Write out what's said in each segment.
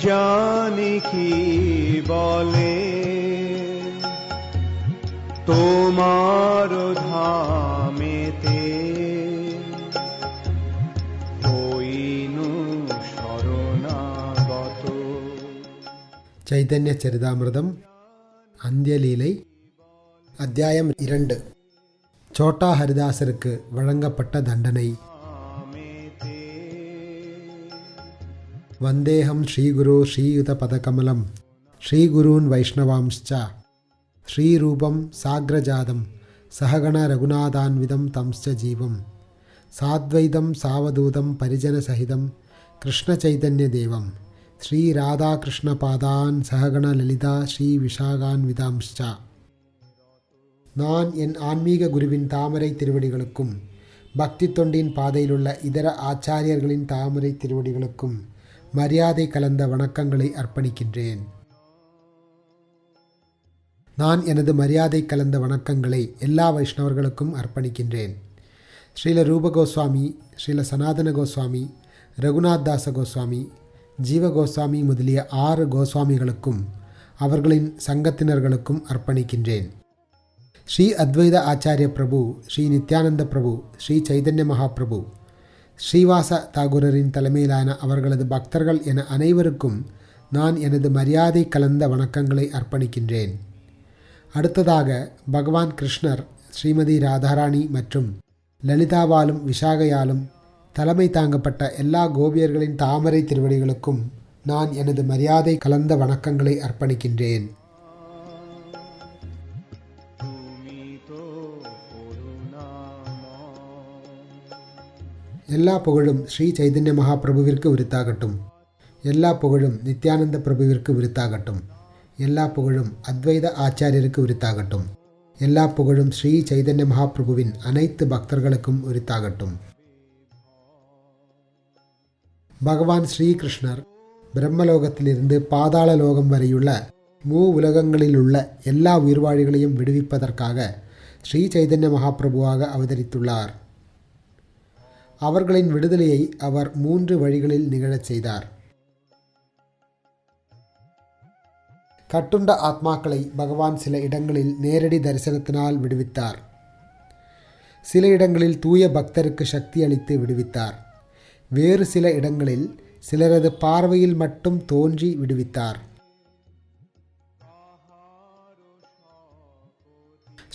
জানি কি বলে তোমার ধামেতে হইনু শরণাগত। ചൈതന്യ ചരിതാമൃതം അന്ത്യലീலை அத்தியாயம் 2. சோட்டா ஹரிதாசருக்கு வழங்கப்பட்ட தண்டனை. வந்தேகம் ஸ்ரீகுரு ஸ்ரீயுத பதகமலம் ஸ்ரீகுரூன் வைஷ்ணவாம்ச்ச ஸ்ரீரூபம் சாக்ரஜாதம் சககண ரகுநாதான்விதம் தம்ச்ச ஜீவம் சாத்வைதம் சாவதூதம் பரிஜன சகிதம் கிருஷ்ண சைதன்ய தேவம் ஸ்ரீ ராதாகிருஷ்ண பாதான் சககண லலிதா ஸ்ரீ விஷாகான்விதாம்ச்ச. நான் என் ஆன்மீக குருவின் தாமரை திருவடிகளுக்கும் பக்தி தொண்டின் பாதையிலுள்ள இதர ஆச்சாரியர்களின் தாமரை திருவடிகளுக்கும் மரியாதை கலந்த வணக்கங்களை அர்ப்பணிக்கின்றேன். நான் எனது மரியாதை கலந்த வணக்கங்களை எல்லா வைஷ்ணவர்களுக்கும் அர்ப்பணிக்கின்றேன். ஸ்ரீல ரூப கோஸ்வாமி, ஸ்ரீல சனாதன கோஸ்வாமி, ரகுநாத் தாச கோஸ்வாமி, ஜீவ கோஸ்வாமி முதலிய 6 கோஸ்வாமிகளுக்கும் அவர்களின் சங்கத்தினர்களுக்கும் அர்ப்பணிக்கின்றேன். ஸ்ரீ அத்வைத ஆச்சாரிய பிரபு, ஸ்ரீ நித்யானந்த பிரபு, ஸ்ரீ சைதன்ய மகாபிரபு, ஸ்ரீவாச தாகூரரின் தலைமையிலான அவர்களது பக்தர்கள் என அனைவருக்கும் நான் எனது மரியாதை கலந்த வணக்கங்களை அர்ப்பணிக்கின்றேன். அடுத்ததாக பகவான் கிருஷ்ணர், ஸ்ரீமதி ராதாராணி மற்றும் லலிதாவாலும் விஷாகையாலும் தலைமை தாங்கப்பட்ட எல்லா கோபியர்களின் தாமரை திருவடிகளுக்கும் நான் எனது மரியாதை கலந்த வணக்கங்களை அர்ப்பணிக்கின்றேன். எல்லா புகழும் ஸ்ரீ சைதன்ய மகாபிரபுவிற்கு உரித்தாகட்டும். எல்லா புகழும் நித்யானந்த பிரபுவிற்கு உரித்தாகட்டும். எல்லா புகழும் அத்வைத ஆச்சாரியருக்கு உரித்தாகட்டும். எல்லா புகழும் ஸ்ரீ சைதன்ய மகாபிரபுவின் அனைத்து பக்தர்களுக்கும் உரித்தாகட்டும். பகவான் ஸ்ரீகிருஷ்ணர் பிரம்மலோகத்திலிருந்து பாதாள லோகம் வரையுள்ள உலகங்களில் உள்ள எல்லா உயிர்வாழிகளையும் விடுவிப்பதற்காக ஸ்ரீ சைதன்ய மகாபிரபுவாக அவதரித்துள்ளார். அவர்களின் விடுதலையை அவர் 3 வழிகளில் நிகழச் செய்தார். கட்டுண்ட ஆத்மாக்களை பகவான் சில இடங்களில் நேரடி தரிசனத்தினால் விடுவித்தார். சில இடங்களில் தூய பக்தருக்கு சக்தி அளித்து விடுவித்தார். வேறு சில இடங்களில் சிலரது பார்வையில் மட்டும் தோன்றி விடுவித்தார்.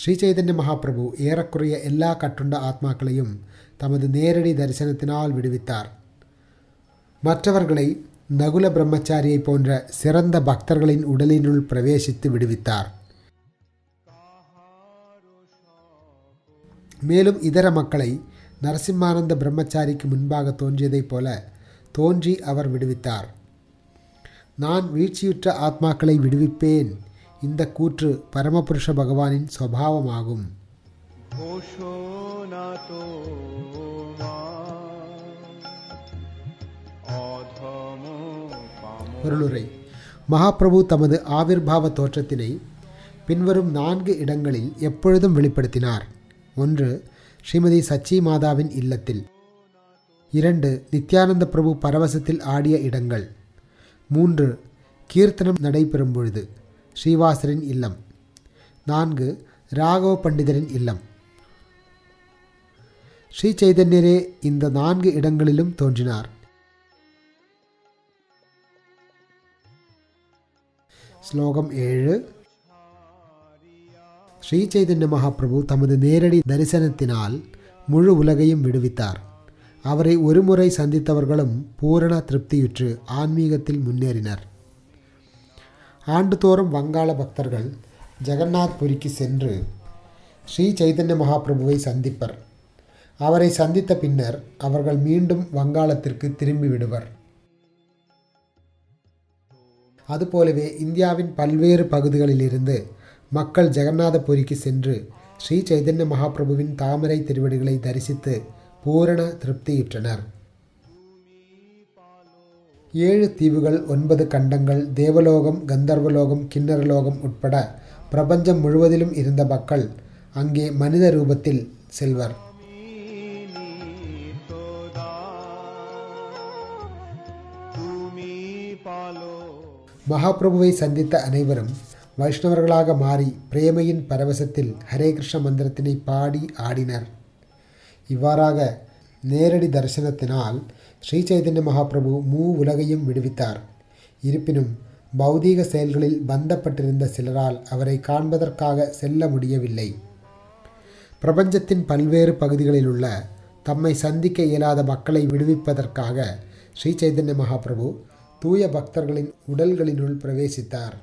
ஸ்ரீ சைதன்ய மகாபிரபு ஏறக்குறைய எல்லா கட்டுண்ட ஆத்மாக்களையும் தமது நேரடி தரிசனத்தினால் விடுவித்தார். மற்றவர்களை நகுல பிரம்மச்சாரியை போன்ற சிறந்த பக்தர்களின் உடலினுள் பிரவேசித்து விடுவித்தார். மேலும் இதர மக்களை நரசிம்மானந்த பிரம்மச்சாரிக்கு முன்பாக தோன்றியதைப் போல தோன்றி அவர் விடுவித்தார். நான் வீழ்ச்சியுற்ற ஆத்மாக்களை விடுவிப்பேன். இந்த கூற்று பரமபுருஷ பகவானின் சுபாவமாகும். பொருளுரை. மகாபிரபு தமது ஆவிர்பாவ தோற்றத்தினை பின்வரும் 4 இடங்களில் எப்பொழுதும் வெளிப்படுத்தினார். 1. ஸ்ரீமதி சச்சி மாதாவின் இல்லத்தில். 2. நித்யானந்த பிரபு பரவசத்தில் ஆடிய இடங்கள். 3. கீர்த்தனம் நடைபெறும் பொழுது ஸ்ரீவாசரின் இல்லம். 4. ராகவ பண்டிதரின் இல்லம். ஸ்ரீ சைதன்யரே இந்த 4 இடங்களிலும் தோன்றினார். ஸ்லோகம் 7. ஸ்ரீ சைதன்ய மகாபிரபு தமது நேரடி தரிசனத்தினால் முழு உலகையும் விடுவித்தார். அவரை ஒருமுறை சந்தித்தவர்களும் பூரண திருப்தியுற்று ஆன்மீகத்தில் முன்னேறினர். ஆண்டுதோறும் வங்காள பக்தர்கள் ஜெகநாத் புரிக்கு சென்று ஸ்ரீ சைதன்ய மகாபிரபுவை சந்திப்பர். அவரை சந்தித்த பின்னர் அவர்கள் மீண்டும் வங்காளத்திற்கு திரும்பி விடுவர். அதுபோலவே இந்தியாவின் பல்வேறு பகுதிகளிலிருந்து மக்கள் ஜெகநாதபுரிக்கு சென்று ஸ்ரீ சைதன்ய மகாபிரபுவின் தாமரை திருவடிகளை தரிசித்து பூரண திருப்தியுற்றனர். 7 தீவுகள், 9 கண்டங்கள், தேவலோகம், கந்தர்வலோகம், கிண்ணறலோகம் உட்பட பிரபஞ்சம் முழுவதிலும் இருந்த மக்கள் அங்கே மனித ரூபத்தில் செல்வர். पालो। மகாபிரபுவை சந்தித்த அனைவரும் வைஷ்ணவர்களாக மாறி பிரேமையின் பரவசத்தில் ஹரே கிருஷ்ண மந்திரத்தினை பாடி ஆடினர். இவ்வாறாக நேரடி தரிசனத்தினால் ஸ்ரீ சைதன்ய மகாபிரபு உலகையும் விடுவித்தார். இருப்பினும் பௌதீக செயல்களில் பந்தப்பட்டிருந்த சிலரால் அவரை காண்பதற்காக செல்ல முடியவில்லை. பிரபஞ்சத்தின் பல்வேறு பகுதிகளில் உள்ள தம்மை சந்திக்க இயலாத மக்களை விடுவிப்பதற்காக ஸ்ரீ சைதன்ய மகாபிரபு தூய பக்தர்களின் உடல்களினுள் பிரவேசித்தார்.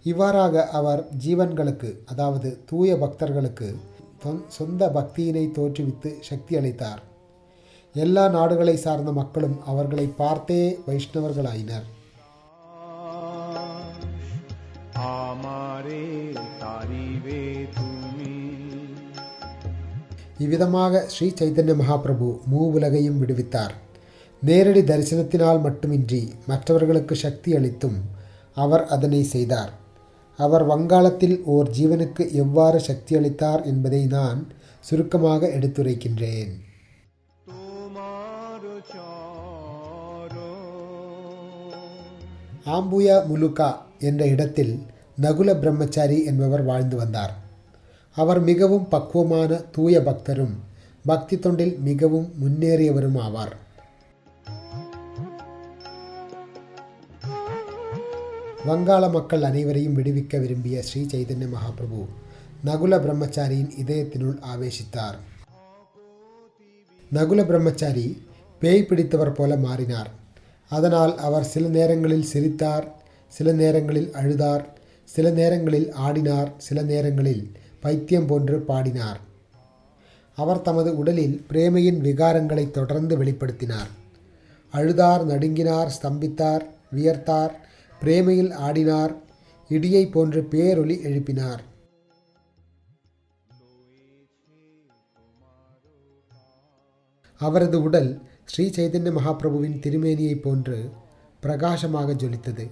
இவ்வாறாக அவர் ஜீவன்களுக்கு, அதாவது தூய பக்தர்களுக்கு சொந்த பக்தியினை தோற்றுவித்து சக்தி அளித்தார். எல்லா நாடுகளை சார்ந்த மக்களும் அவர்களை பார்த்தே வைஷ்ணவர்களாயினர். இவ்விதமாக ஸ்ரீ சைதன்ய மகாபிரபு உலகையும் விடுவித்தார். நேரடி தரிசனத்தினால் மட்டுமின்றி மற்றவர்களுக்கு சக்தி அளித்தும் அவர் அதனை செய்தார். அவர் வங்காளத்தில் ஓர் ஜீவனுக்கு எவ்வாறு சக்தி அளித்தார் என்பதை நான் சுருக்கமாக எடுத்துரைக்கின்றேன். ஆம்புயா முலுகா என்ற இடத்தில் நகுல பிரம்மச்சாரி என்பவர் வாழ்ந்து வந்தார். அவர் மிகவும் பக்குவமான தூய பக்தரும் பக்தி தொண்டில் மிகவும் முன்னேறியவரும் ஆவார். வங்காள மக்கள் அனைவரையும் விடுவிக்க விரும்பிய ஸ்ரீ சைதன்ய மகாபிரபு நகுல பிரம்மச்சாரியின் இதயத்தினுள் ஆவேசித்தார். நகுல பிரம்மச்சாரி பேய் பிடித்தவர் போல மாறினார். அதனால் அவர் சில நேரங்களில் சிரித்தார், சில நேரங்களில் அழுதார், சில நேரங்களில் ஆடினார், சில நேரங்களில் பைத்தியம் போன்று பாடினார். அவர் தமது உடலில் பிரேமையின் விகாரங்களை தொடர்ந்து வெளிப்படுத்தினார். அழுதார், நடுங்கினார், ஸ்தம்பித்தார், வியர்த்தார், பிரேமையில் ஆடினார், இடியை போன்று பேரொலி எழுப்பினார். அவரது உடல் ஸ்ரீ சைதன்ய மகாபிரபுவின் திருமேனியை போன்று பிரகாசமாக ஜொலித்தது.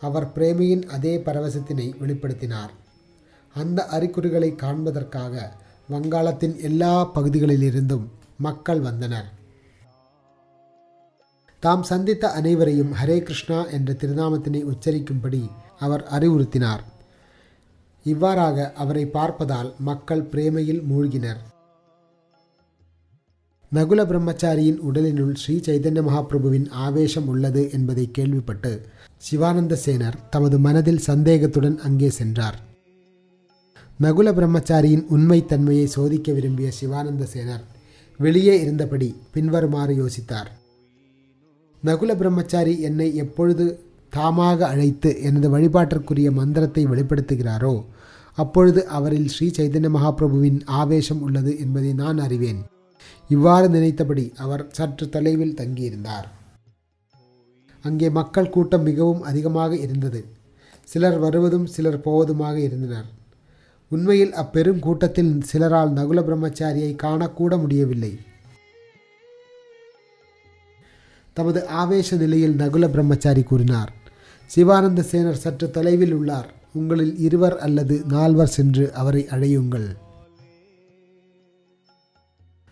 அவர் பிரேமையின் அதே பரவசத்தினை வெளிப்படுத்தினார். அந்த அறிகுறிகளை காண்பதற்காக வங்காளத்தின் எல்லா பகுதிகளிலிருந்தும் மக்கள் வந்தனர். தாம் சந்தித்த அனைவரையும் ஹரே கிருஷ்ணா என்ற திருநாமத்தினை உச்சரிக்கும்படி அவர் அறிவுறுத்தினார். இவ்வாறாக அவரை பார்ப்பதால் மக்கள் பிரேமையில் மூழ்கினர். நகுல பிரம்மச்சாரியின் உடலினுள் ஸ்ரீ சைதன்ய மகாபிரபுவின் ஆவேசம் உள்ளது என்பதை கேள்விப்பட்டு சிவானந்த சேனர் தமது மனதில் சந்தேகத்துடன் அங்கே சென்றார். நகுல பிரம்மச்சாரியின் உண்மைத்தன்மையை சோதிக்க விரும்பிய சிவானந்த சேனர் வெளியே இருந்தபடி பின்வருமாறு யோசித்தார். நகுல பிரம்மச்சாரி என்னை எப்பொழுது தாமாக அழைத்து எனது வழிபாட்டிற்குரிய மந்திரத்தை வெளிப்படுத்துகிறாரோ அப்பொழுது அவரில் ஸ்ரீ சைதன்ய மகாபிரபுவின் ஆவேசம் உள்ளது என்பதை நான் அறிவேன். இவ்வாறு நினைத்தபடி அவர் சற்று தொலைவில் தங்கியிருந்தார். அங்கே மக்கள் கூட்டம் மிகவும் அதிகமாக இருந்தது. சிலர் வருவதும் சிலர் போவதுமாக இருந்தனர். உண்மையில் அப்பெரும் கூட்டத்தில் சிலரால் நகுல பிரம்மச்சாரியை காணக்கூட முடியவில்லை. தமது ஆவேச நிலையில் நகுல பிரம்மச்சாரி கூறினார், சிவானந்த சேனர் சற்று தொலைவில் உள்ளார். உங்களில் 2 அல்லது 4 சென்று அவரை அழையுங்கள்.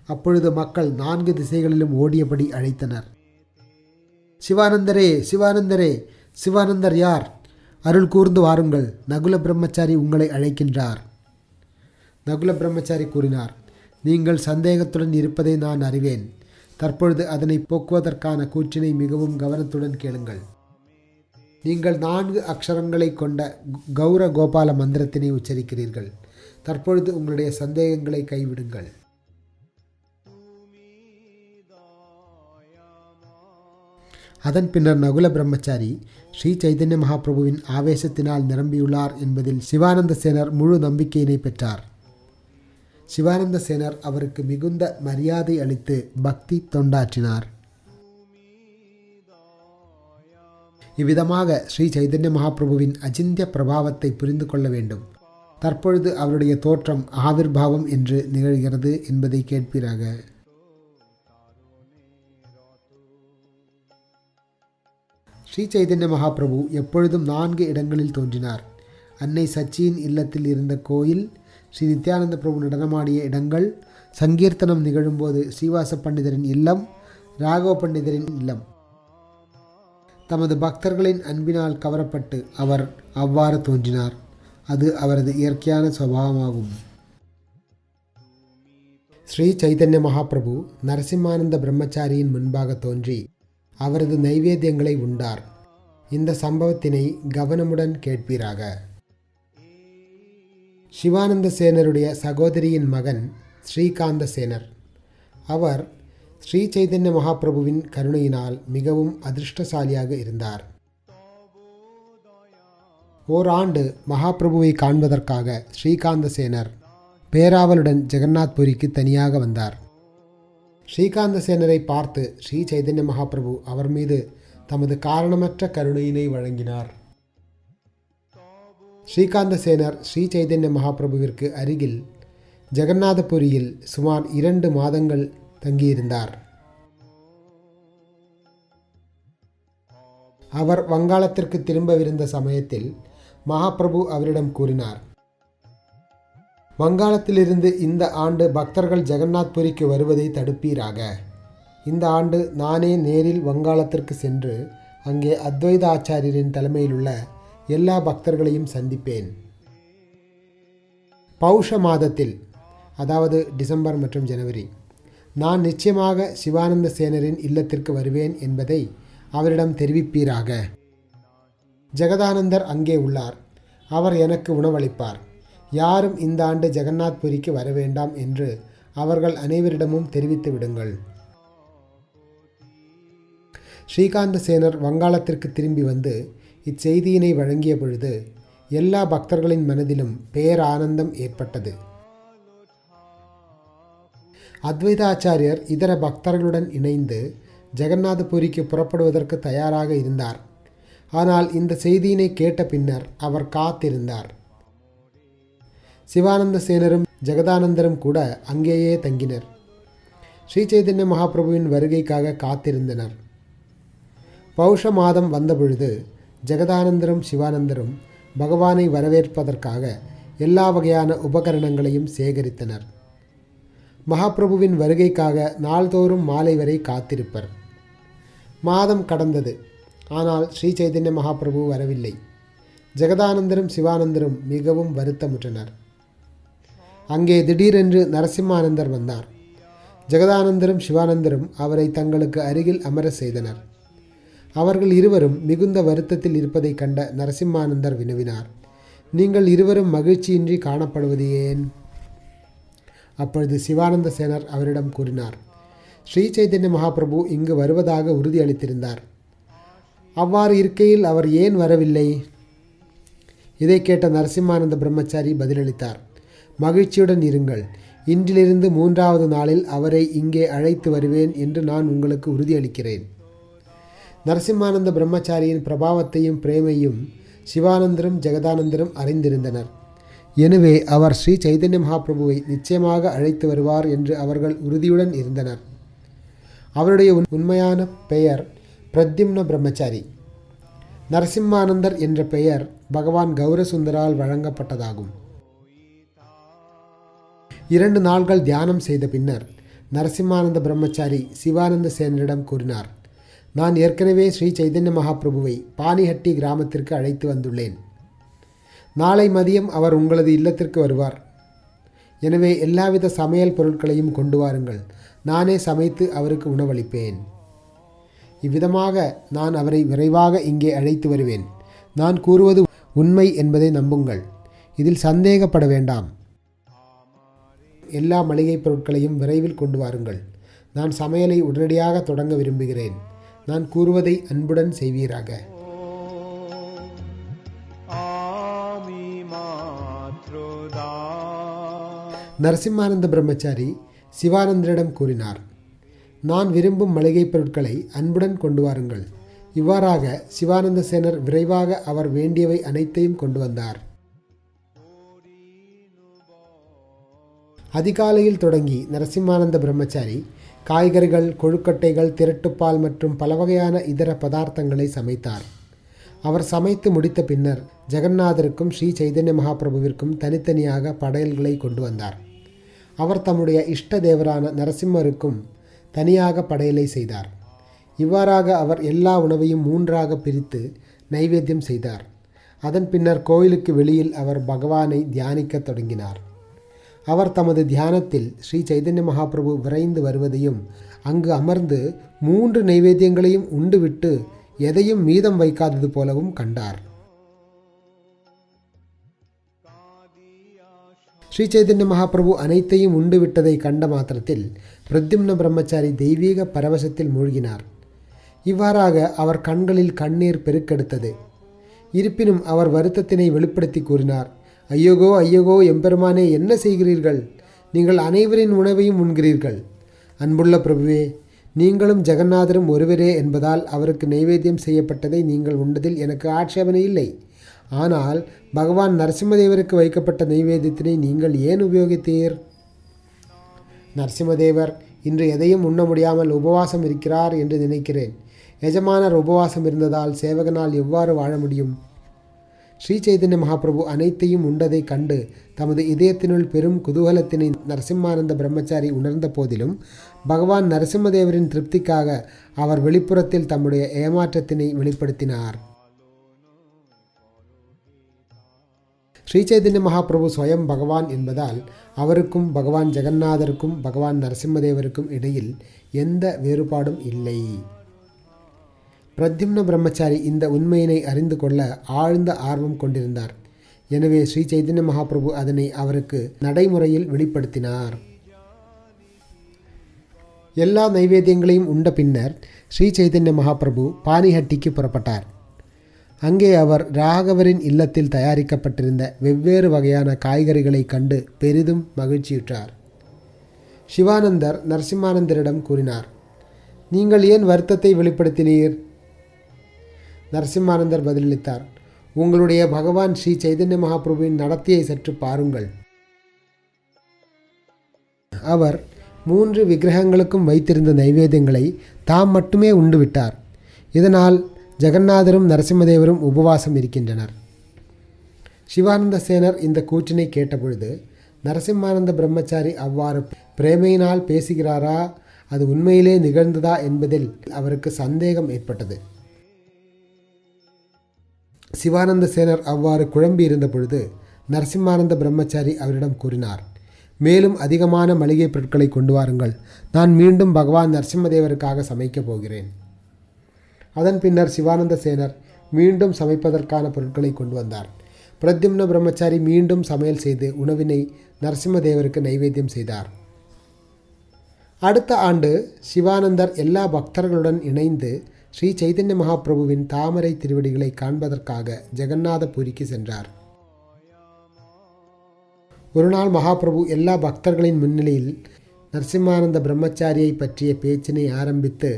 அப்பொழுது மக்கள் 4 திசைகளிலும் ஓடியபடி அழைத்தனர். சிவானந்தரே, சிவானந்தரே, சிவானந்தர் யார்? அருள் கூர்ந்து வாருங்கள், நகுல பிரம்மச்சாரி உங்களை அழைக்கின்றார். நகுல பிரம்மச்சாரி கூறினார், நீங்கள் சந்தேகத்துடன் இருப்பதை நான் அறிவேன். தற்பொழுது அதனை போக்குவதற்கான கூற்றினை மிகவும் கவனத்துடன் கேளுங்கள். நீங்கள் 4 அக்ஷரங்களை கொண்ட கௌர கோபால மந்திரத்தினை உச்சரிக்கிறீர்கள். தற்பொழுது உங்களுடைய சந்தேகங்களை கைவிடுங்கள். அதன் பின்னர் நகுல பிரம்மச்சாரி ஸ்ரீ சைதன்ய மகாபிரபுவின் ஆவேசத்தினால் நிரம்பியுள்ளார் என்பதில் சிவானந்த சேனர் முழு நம்பிக்கையினை பெற்றார். சிவானந்த சேனர் அவருக்கு மிகுந்த மரியாதை அளித்து பக்தி தொண்டாற்றினார். இவ்விதமாக ஸ்ரீ சைதன்ய மகாபிரபுவின் அச்சிந்திய பிரபாவத்தை புரிந்து கொள்ள வேண்டும். தற்பொழுது அவருடைய தோற்றம் ஆவிர்பாவம் என்று நிகழ்கிறது என்பதை கேட்பீராக. ஸ்ரீ சைதன்ய மகாபிரபு எப்பொழுதும் 4 இடங்களில் தோன்றினார். அன்னை சச்சியின் இல்லத்தில் இருந்த கோயில், ஸ்ரீ நித்யானந்த பிரபு நடனமாடிய இடங்கள், சங்கீர்த்தனம் நிகழும்போது ஸ்ரீவாச பண்டிதரின் இல்லம், ராகவ பண்டிதரின் இல்லம். தமது பக்தர்களின் அன்பினால் கவரப்பட்டு அவர் அவ்வாறு தோன்றினார். அது அவரது இயற்கையான சுபாவமாகும். ஸ்ரீ சைதன்ய மகாபிரபு நரசிம்மானந்த பிரம்மச்சாரியின் முன்பாக தோன்றி அவரது நைவேத்தியங்களை உண்டார். இந்த சம்பவத்தினை கவனமுடன் கேட்பீராக. சிவானந்த சேனருடைய சகோதரியின் மகன் ஸ்ரீகாந்த சேனர். அவர் ஸ்ரீ சைதன்ய மகாபிரபுவின் கருணையினால் மிகவும் அதிர்ஷ்டசாலியாக இருந்தார். ஓராண்டு மகாபிரபுவை காண்பதற்காக ஸ்ரீகாந்த சேனர் பேராவலுடன் ஜெகநாத்புரிக்கு தனியாக வந்தார். ஸ்ரீகாந்த சேனரை பார்த்து ஸ்ரீ சைதன்ய மகாபிரபு அவர் மீது தமது காரணமற்ற கருணையினை வழங்கினார். ஸ்ரீகாந்த சேனர் ஸ்ரீ சைதன்ய மகாபிரபுவிற்கு அருகில் ஜெகநாதபுரியில் சுமார் 2 மாதங்கள் தங்கியிருந்தார். அவர் வங்காளத்திற்கு திரும்பவிருந்த சமயத்தில் மகாபிரபு அவரிடம் கூறினார், வங்காளத்திலிருந்து இந்த ஆண்டு பக்தர்கள் ஜெகநாத்புரிக்கு வருவதை தடுப்பீராக. இந்த ஆண்டு நானே நேரில் வங்காளத்திற்கு சென்று அங்கே அத்வைத ஆச்சாரியரின் தலைமையில் உள்ள எல்லா பக்தர்களையும் சந்திப்பேன். பௌஷ மாதத்தில், அதாவது டிசம்பர் மற்றும் ஜனவரி, நான் நிச்சயமாக சிவானந்த சேனரின் இல்லத்திற்கு வருவேன் என்பதை அவரிடம் தெரிவிப்பீராக. ஜெகதானந்தர் அங்கே உள்ளார். அவர் எனக்கு உணவளிப்பார். யாரும் இந்த ஆண்டு ஜெகநாத்புரிக்கு வர வேண்டாம் என்று அவர்கள் அனைவரிடமும் தெரிவித்து விடுங்கள். ஸ்ரீகாந்த சேனர் வங்காளத்திற்கு திரும்பி வந்து இச்செய்தியினை வழங்கிய பொழுது எல்லா பக்தர்களின் மனதிலும் பேரானந்தம் ஏற்பட்டது. அத்வைத ஆச்சாரியர் இதர பக்தர்களுடன் இணைந்து ஜெகநாதபுரிக்கு புறப்படுவதற்கு தயாராக இருந்தார். ஆனால் இந்த செய்தியினை கேட்ட பின்னர் அவர் காத்திருந்தார். சிவானந்த சேனரும் ஜெகதானந்தரும் கூட அங்கேயே தங்கினர். ஸ்ரீ சைதன்ய மகாபிரபுவின் வருகைக்காக காத்திருந்தனர். பௌஷ மாதம் வந்தபொழுது ஜெகதானந்தரும் சிவானந்தரும் பகவானை வரவேற்பதற்காக எல்லா வகையான உபகரணங்களையும் சேகரித்தனர். மகாபிரபுவின் வருகைக்காக நாள்தோறும் மாலை வரை காத்திருப்பர். மாதம் கடந்தது. ஆனால் ஸ்ரீ சைதன்ய மகாபிரபு வரவில்லை. ஜெகதானந்தரும் சிவானந்தரும் மிகவும் வருத்தமுற்றனர். அங்கே திடீரென்று நரசிம்மானந்தர் வந்தார். ஜெகதானந்தரும் சிவானந்தரும் அவரை தங்களுக்கு அருகில் அமர செய்தனர். அவர்கள் இருவரும் மிகுந்த வருத்தத்தில் இருப்பதை கண்ட நரசிம்மானந்தர் வினவினார், நீங்கள் இருவரும் மகிழ்ச்சியின்றி காணப்படுவது ஏன்? அப்பொழுது சிவானந்த சேனர் அவரிடம் கூறினார், ஸ்ரீ சைதன்ய மகாபிரபு இங்கு வருவதாக உறுதியளித்திருந்தார். அவ்வாறு இருக்கையில் அவர் ஏன் வரவில்லை? இதை கேட்ட நரசிம்மானந்த பிரம்மச்சாரி பதிலளித்தார், மகிழ்ச்சியுடன் இருங்கள். இன்றிலிருந்து 3வது நாளில் அவரை இங்கே அழைத்து வருவேன் என்று நான் உங்களுக்கு உறுதியளிக்கிறேன். நரசிம்மானந்த பிரம்மச்சாரியின் பிரபாவத்தையும் பிரேமையும் சிவானந்தரும் ஜெகதானந்தரும் அறிந்திருந்தனர். எனவே அவர் ஸ்ரீ சைதன்ய மகாபிரபுவை நிச்சயமாக அழைத்து வருவார் என்று அவர்கள் உறுதியுடன் இருந்தனர். அவருடைய உண்மையான பெயர் பிரத்யும்ன பிரம்மச்சாரி. நரசிம்மானந்தர் என்ற பெயர் பகவான் கௌரசுந்தரால் வழங்கப்பட்டதாகும். 2 நாள்கள் தியானம் செய்த பின்னர் நரசிம்மானந்த பிரம்மச்சாரி சிவானந்த சேனரிடம் கூறினார், நான் ஏற்கனவே ஸ்ரீ சைதன்ய மகாபிரபுவை பானிஹட்டி கிராமத்திற்கு அழைத்து வந்துள்ளேன். நாளை மதியம் அவர் உங்களது இல்லத்திற்கு வருவார். எனவே எல்லாவித சமையல் பொருட்களையும் கொண்டு வாருங்கள். நானே சமைத்து அவருக்கு உணவளிப்பேன். இவ்விதமாக நான் அவரை விரைவாக இங்கே அழைத்து வருவேன். நான் கூறுவது உண்மை என்பதை நம்புங்கள். இதில் சந்தேகப்பட வேண்டாம். எல்லா மளிகை பொருட்களையும் விரைவில் கொண்டு வாருங்கள். நான் சமையலை உடனடியாக தொடங்க விரும்புகிறேன். நான் கூறுவதை அன்புடன் செய்வீராக. நரசிம்மானந்த பிரம்மச்சாரி சிவானந்தரிடம் கூறினார், நான் விரும்பும் மளிகை பொருட்களை அன்புடன் கொண்டு வாருங்கள். இவ்வாறாக சிவானந்த சேனர் விரைவாக அவர் வேண்டியவை அனைத்தையும் கொண்டு வந்தார். அதிகாலையில் தொடங்கி நரசிம்மானந்த பிரம்மச்சாரி காய்கறிகள், கொழுக்கட்டைகள், திரட்டுப்பால் மற்றும் பல வகையான இதர பதார்த்தங்களை சமைத்தார். அவர் சமைத்து முடித்த பின்னர் ஜெகநாதருக்கும் ஸ்ரீ சைதன்ய மகாபிரபுவிற்கும் தனித்தனியாக படையல்களை கொண்டு வந்தார். அவர் தம்முடைய இஷ்ட தேவரான நரசிம்மருக்கும் தனியாக படையலை செய்தார். இவ்வாறாக அவர் எல்லா உணவையும் 3ஆக பிரித்து நைவேத்தியம் செய்தார். அதன் பின்னர் கோயிலுக்கு வெளியில் அவர் பகவானை தியானிக்கத் தொடங்கினார். அவர் தமது தியானத்தில் ஸ்ரீ சைதன்ய மகாபிரபு விரைந்து வருவதையும் அங்கு அமர்ந்து 3 நைவேத்தியங்களையும் உண்டுவிட்டு எதையும் மீதம் வைக்காதது போலவும் கண்டார். ஸ்ரீ சைதன்ய மகாபிரபு அனைத்தையும் உண்டு விட்டதை கண்ட மாத்திரத்தில் பிரத்யும்ன பிரம்மச்சாரி தெய்வீக பரவசத்தில் மூழ்கினார். இவ்வாறாக அவர் கண்களில் கண்ணீர் பெருக்கெடுத்தது. இருப்பினும் அவர் வருத்தத்தினை வெளிப்படுத்தி கூறினார், ஐயோகோ ஐயோகோ எம்பெருமானே, என்ன செய்கிறீர்கள்? நீங்கள் அனைவரின் உணவையும் உண்கிறீர்கள். அன்புள்ள பிரபுவே, நீங்களும் ஜெகநாதரும் ஒருவரே என்பதால் அவருக்கு நைவேத்தியம் செய்யப்பட்டதை நீங்கள் உண்டதில் எனக்கு ஆட்சேபனை இல்லை. ஆனால் பகவான் நரசிம்மதேவருக்கு வைக்கப்பட்ட நைவேத்தியத்தினை நீங்கள் ஏன் உபயோகித்தீர்? நரசிம்மதேவர் இன்று எதையும் உண்ண முடியாமல் உபவாசம் இருக்கிறார் என்று நினைக்கிறேன். எஜமானர் உபவாசம் இருந்ததால் சேவகனால் எவ்வாறு வாழ முடியும்? ஸ்ரீ சைதன்ய மகாபிரபு அனைத்தையும் உண்டதை கண்டு தமது இதயத்தினுள் பெரும் குதூகலத்தினை நரசிம்மானந்த பிரம்மச்சாரி உணர்ந்த போதிலும் பகவான் நரசிம்மதேவரின் திருப்திக்காக அவர் வெளிப்புறத்தில் தம்முடைய ஏமாற்றத்தினை வெளிப்படுத்தினார். ஸ்ரீ சைதன்ய மகாபிரபு ஸ்வயம் பகவான் என்பதால் அவருக்கும் பகவான் ஜெகநாதருக்கும் பகவான் நரசிம்மதேவருக்கும் இடையில் எந்த வேறுபாடும் இல்லை. பிரத்யும்ன பிரம்மச்சாரி இந்த உண்மையினை அறிந்து கொள்ள ஆழ்ந்த ஆர்வம் கொண்டிருந்தார். எனவே ஸ்ரீ சைதன்ய மகாபிரபு அதனை அவருக்கு நடைமுறையில் வெளிப்படுத்தினார். எல்லா நைவேத்தியங்களையும் உண்ட பின்னர் ஸ்ரீ சைதன்ய மகாபிரபு பானிஹட்டிக்கு புறப்பட்டார். அங்கே அவர் ராகவரின் இல்லத்தில் தயாரிக்கப்பட்டிருந்த வெவ்வேறு வகையான காய்கறிகளை கண்டு பெரிதும் மகிழ்ச்சியுற்றார். சிவானந்தர் நரசிம்மானந்தரிடம் கூறினார், நீங்கள் ஏன் வருத்தத்தை வெளிப்படுத்தினீர்? நரசிம்மானந்தர் பதிலளித்தார், உங்களுடைய பகவான் ஸ்ரீ சைதன்ய மகாபிரபுவின் நடத்தையை சற்று பாருங்கள். அவர் 3 விக்கிரகங்களுக்கும் வைத்திருந்த நைவேத்தியங்களை தாம் மட்டுமே உண்டுவிட்டார். இதனால் ஜெகநாதரும் நரசிம்மதேவரும் உபவாசம் இருக்கின்றனர். சிவானந்த சேனர் இந்த கூற்றினை கேட்டபொழுது நரசிம்மானந்த பிரம்மச்சாரி அவ்வாறு பிரேமையினால் பேசுகிறாரா, அது உண்மையிலே நிகழ்ந்ததா என்பதில் அவருக்கு சந்தேகம் ஏற்பட்டது. சிவானந்த சேனர் அவ்வாறு குழம்பி இருந்த பொழுது நரசிம்மானந்த பிரம்மச்சாரி அவரிடம் கூறினார், மேலும் அதிகமான மளிகை பொருட்களை கொண்டு வாருங்கள். நான் மீண்டும் பகவான் நரசிம்மதேவருக்காக சமைக்கப் போகிறேன். அதன் பின்னர் சிவானந்த சேனர் மீண்டும் சமைப்பதற்கான பொருட்களை கொண்டு வந்தார். பிரத்யும்ன பிரம்மச்சாரி மீண்டும் சமையல் செய்து உணவினை நரசிம்மதேவருக்கு நைவேத்தியம் செய்தார். அடுத்த ஆண்டு சிவானந்தர் எல்லா பக்தர்களுடன் இணைந்து ஸ்ரீ சைதன்ய மகாபிரபுவின் தாமரை திருவடிகளை காண்பதற்காக ஜெகநாதபுரிக்கு சென்றார். ஒரு நாள் மகாபிரபு எல்லா பக்தர்களின் முன்னிலையில் நரசிம்மானந்த பிரம்மச்சாரியை பற்றிய பேச்சினை ஆரம்பித்து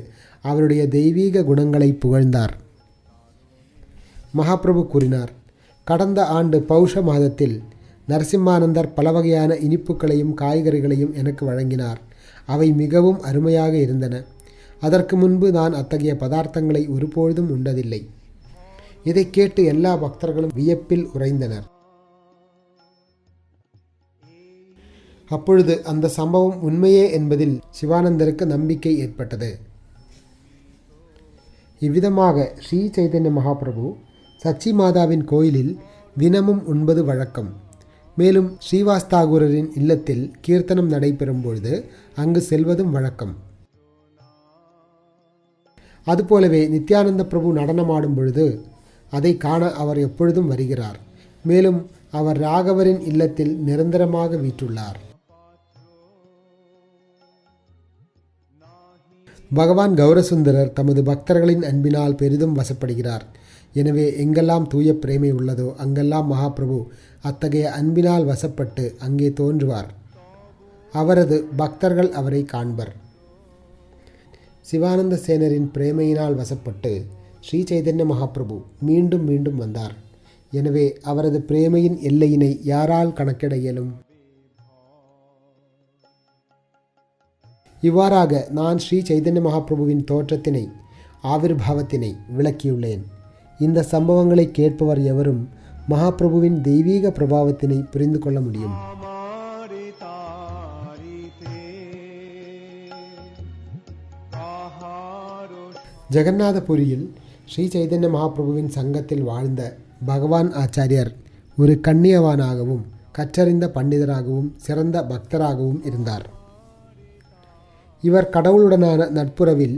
அவருடைய தெய்வீக குணங்களை புகழ்ந்தார். மகாபிரபு கூறினார், கடந்த ஆண்டு பௌஷ மாதத்தில் நரசிம்மானந்தர் பல வகையான இனிப்புகளையும் காய்கறிகளையும் எனக்கு வழங்கினார். அவை மிகவும் அருமையாக இருந்தன. அதற்கு முன்பு நான் அத்தகைய பதார்த்தங்களை ஒருபொழுதும் உண்டதில்லை. இதை கேட்டு எல்லா பக்தர்களும் வியப்பில் உறைந்தனர். அப்பொழுது அந்த சம்பவம் உண்மையே என்பதில் சிவானந்தருக்கு நம்பிக்கை ஏற்பட்டது. இவ்விதமாக ஸ்ரீ சைதன்ய மகாபிரபு சச்சி மாதாவின் கோயிலில் தினமும் உண்பது வழக்கம். மேலும் ஸ்ரீவாஸ்தாகூரரின் இல்லத்தில் கீர்த்தனம் நடைபெறும் பொழுது அங்கு செல்வதும் வழக்கம். அதுபோலவே நித்யானந்த பிரபு நடனமாடும் பொழுது அதை காண அவர் எப்பொழுதும் வருகிறார். மேலும் அவர் ராகவரின் இல்லத்தில் நிரந்தரமாக வீற்றுள்ளார். பகவான் கௌரசுந்தரர் தமது பக்தர்களின் அன்பினால் பெரிதும் வசப்படுகிறார். எனவே எங்கெல்லாம் தூய பிரேமை உள்ளதோ அங்கெல்லாம் மகாபிரபு அத்தகைய அன்பினால் வசப்பட்டு அங்கே தோன்றுவார். அவரது பக்தர்கள் அவரை காண்பர். சிவானந்த சேனரின் பிரேமையினால் வசப்பட்டு ஸ்ரீ சைதன்ய மகாபிரபு மீண்டும் மீண்டும் வந்தார். எனவே அவரது பிரேமையின் எல்லையினை யாரால் கணக்கிட இயலும்? இவ்வாறாக நான் ஸ்ரீ சைதன்ய மகாபிரபுவின் தோற்றத்தினை, ஆவிர்பாவத்தினை விளக்கியுள்ளேன். இந்த சம்பவங்களை கேட்பவர் எவரும் மகாபிரபுவின் தெய்வீக பிரபாவத்தினை புரிந்து கொள்ள முடியும். ஜெகநாதபுரியில் ஸ்ரீ சைதன்ய மகாபிரபுவின் சங்கத்தில் வாழ்ந்த பகவான் ஆச்சாரியர் ஒரு கண்ணியவானாகவும் கற்றறிந்த பண்டிதராகவும் சிறந்த பக்தராகவும் இருந்தார். இவர் கடவுளுடனான நட்புறவின்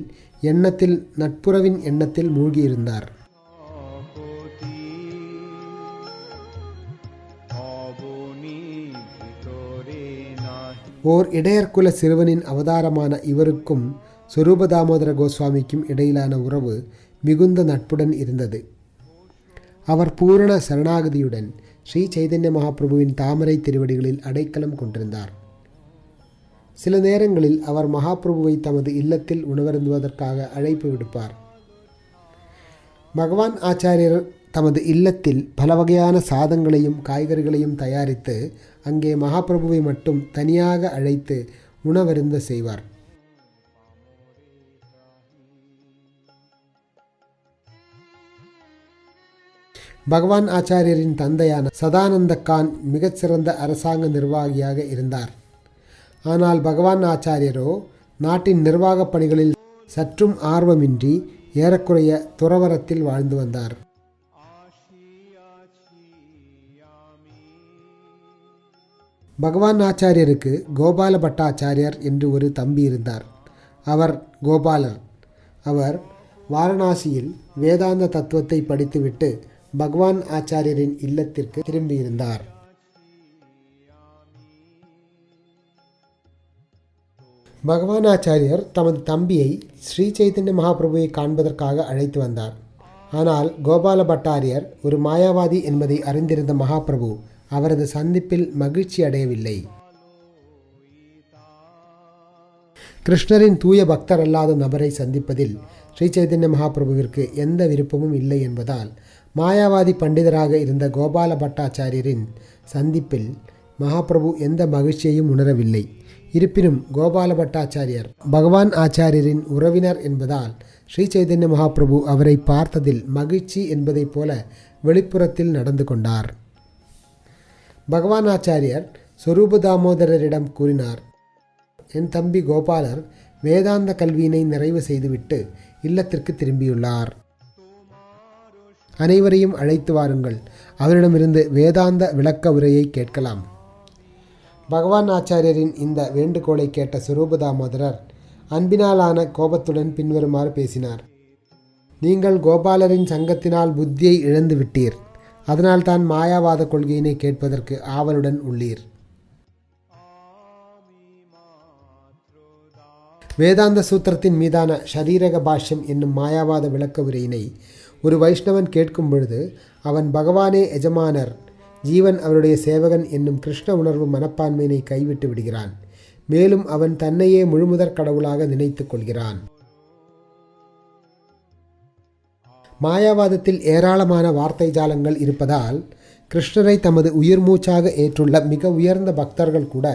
எண்ணத்தில் மூழ்கியிருந்தார். ஓர் இடையர்குல சிறுவனின் அவதாரமான இவருக்கும் சொரூப தாமோதர கோஸ்வாமிக்கும் இடையிலான உறவு மிகுந்த நட்புடன் இருந்தது. அவர் பூரண சரணாகதியுடன் ஸ்ரீ சைதன்ய மகாபிரபுவின் தாமரை திருவடிகளில் அடைக்கலம் கொண்டிருந்தார். சில நேரங்களில் அவர் மகாபிரபுவை தமது இல்லத்தில் உணவருந்துவதற்காக அழைப்பு விடுப்பார். பகவான் ஆச்சாரியர் தமது இல்லத்தில் பல வகையான சாதங்களையும் காய்கறிகளையும் தயாரித்து அங்கே மகாபிரபுவை மட்டும் தனியாக அழைத்து உணவருந்த செய்வார். பகவான் ஆச்சாரியரின் தந்தையான சதானந்த கான் மிகச்சிறந்த அரசாங்க நிர்வாகியாக இருந்தார். ஆனால் பகவான் ஆச்சாரியரோ நாட்டின் நிர்வாகப் பணிகளில் சற்றும் ஆர்வமின்றி ஏறக்குறைய துறவரத்தில் வாழ்ந்து வந்தார். பகவான் ஆச்சாரியருக்கு கோபால பட்டாச்சாரியர் என்று ஒரு தம்பி இருந்தார். அவர் கோபாலர். அவர் வாரணாசியில் வேதாந்த தத்துவத்தை படித்துவிட்டு பகவான் ஆச்சாரியரின் இல்லத்திற்கு திரும்பியிருந்தார். பகவான் ஆச்சாரியர் தமது தம்பியை ஸ்ரீ சைதன்ய மகாபிரபுவை காண்பதற்காக அழைத்து வந்தார். ஆனால் கோபால பட்டாரியர் ஒரு மாயாவாதி என்பதை அறிந்திருந்த மகாபிரபு அவரது சந்திப்பில் மகிழ்ச்சி அடையவில்லை. கிருஷ்ணரின் தூய பக்தர் அல்லாத நபரை சந்திப்பதில் ஸ்ரீ சைதன்ய மகாபிரபுவிற்கு எந்த விருப்பமும் இல்லை என்பதால் மாயாவாதி பண்டிதராக இருந்த கோபால பட்டாச்சாரியரின் சந்திப்பில் மகாபிரபு எந்த மகிழ்ச்சியையும் உணரவில்லை. இருப்பினும் கோபால பட்டாச்சாரியர் பகவான் ஆச்சாரியரின் உறவினர் என்பதால் ஸ்ரீ சைதன்ய மகாபிரபு அவரை பார்த்ததில் மகிழ்ச்சி என்பதைப் போல வெளிப்புறத்தில் நடந்து கொண்டார். பகவான் ஆச்சாரியர் சொரூப தாமோதரரிடம் கூறினார், என் தம்பி கோபாலர் வேதாந்த கல்வியினை நிறைவு செய்துவிட்டு இல்லத்திற்கு திரும்பியுள்ளார். அனைவரையும் அழைத்து வாருங்கள், அவரிடமிருந்து வேதாந்த விளக்க உரையை கேட்கலாம். பகவான் ஆச்சாரியரின் இந்த வேண்டுகோளை கேட்ட சொரூப தாமோதரர் அன்பினாலான கோபத்துடன் பின்வருமாறு பேசினார். நீங்கள் கோபாலரின் சங்கத்தினால் புத்தியை இழந்து விட்டீர். அதனால் தான் மாயாவாத கொள்கையினை கேட்பதற்கு ஆவலுடன் உள்ளீர். வேதாந்த சூத்திரத்தின் மீதான ஷரீரக பாஷ்யம் என்னும் மாயாவாத விளக்க உரையினை ஒரு வைஷ்ணவன் கேட்கும் பொழுது அவன் பகவானே எஜமானர், ஜீவன் அவருடைய சேவகன் என்னும் கிருஷ்ண உணர்வு மனப்பான்மையினை கைவிட்டு விடுகிறான். மேலும் அவன் தன்னையே முழுமுதற் கடவுளாக நினைத்து கொள்கிறான். மாயாவாதத்தில் ஏராளமான வார்த்தை ஜாலங்கள் இருப்பதால் கிருஷ்ணரை தமது உயிர் மூச்சாக ஏற்றுள்ள மிக உயர்ந்த பக்தர்கள் கூட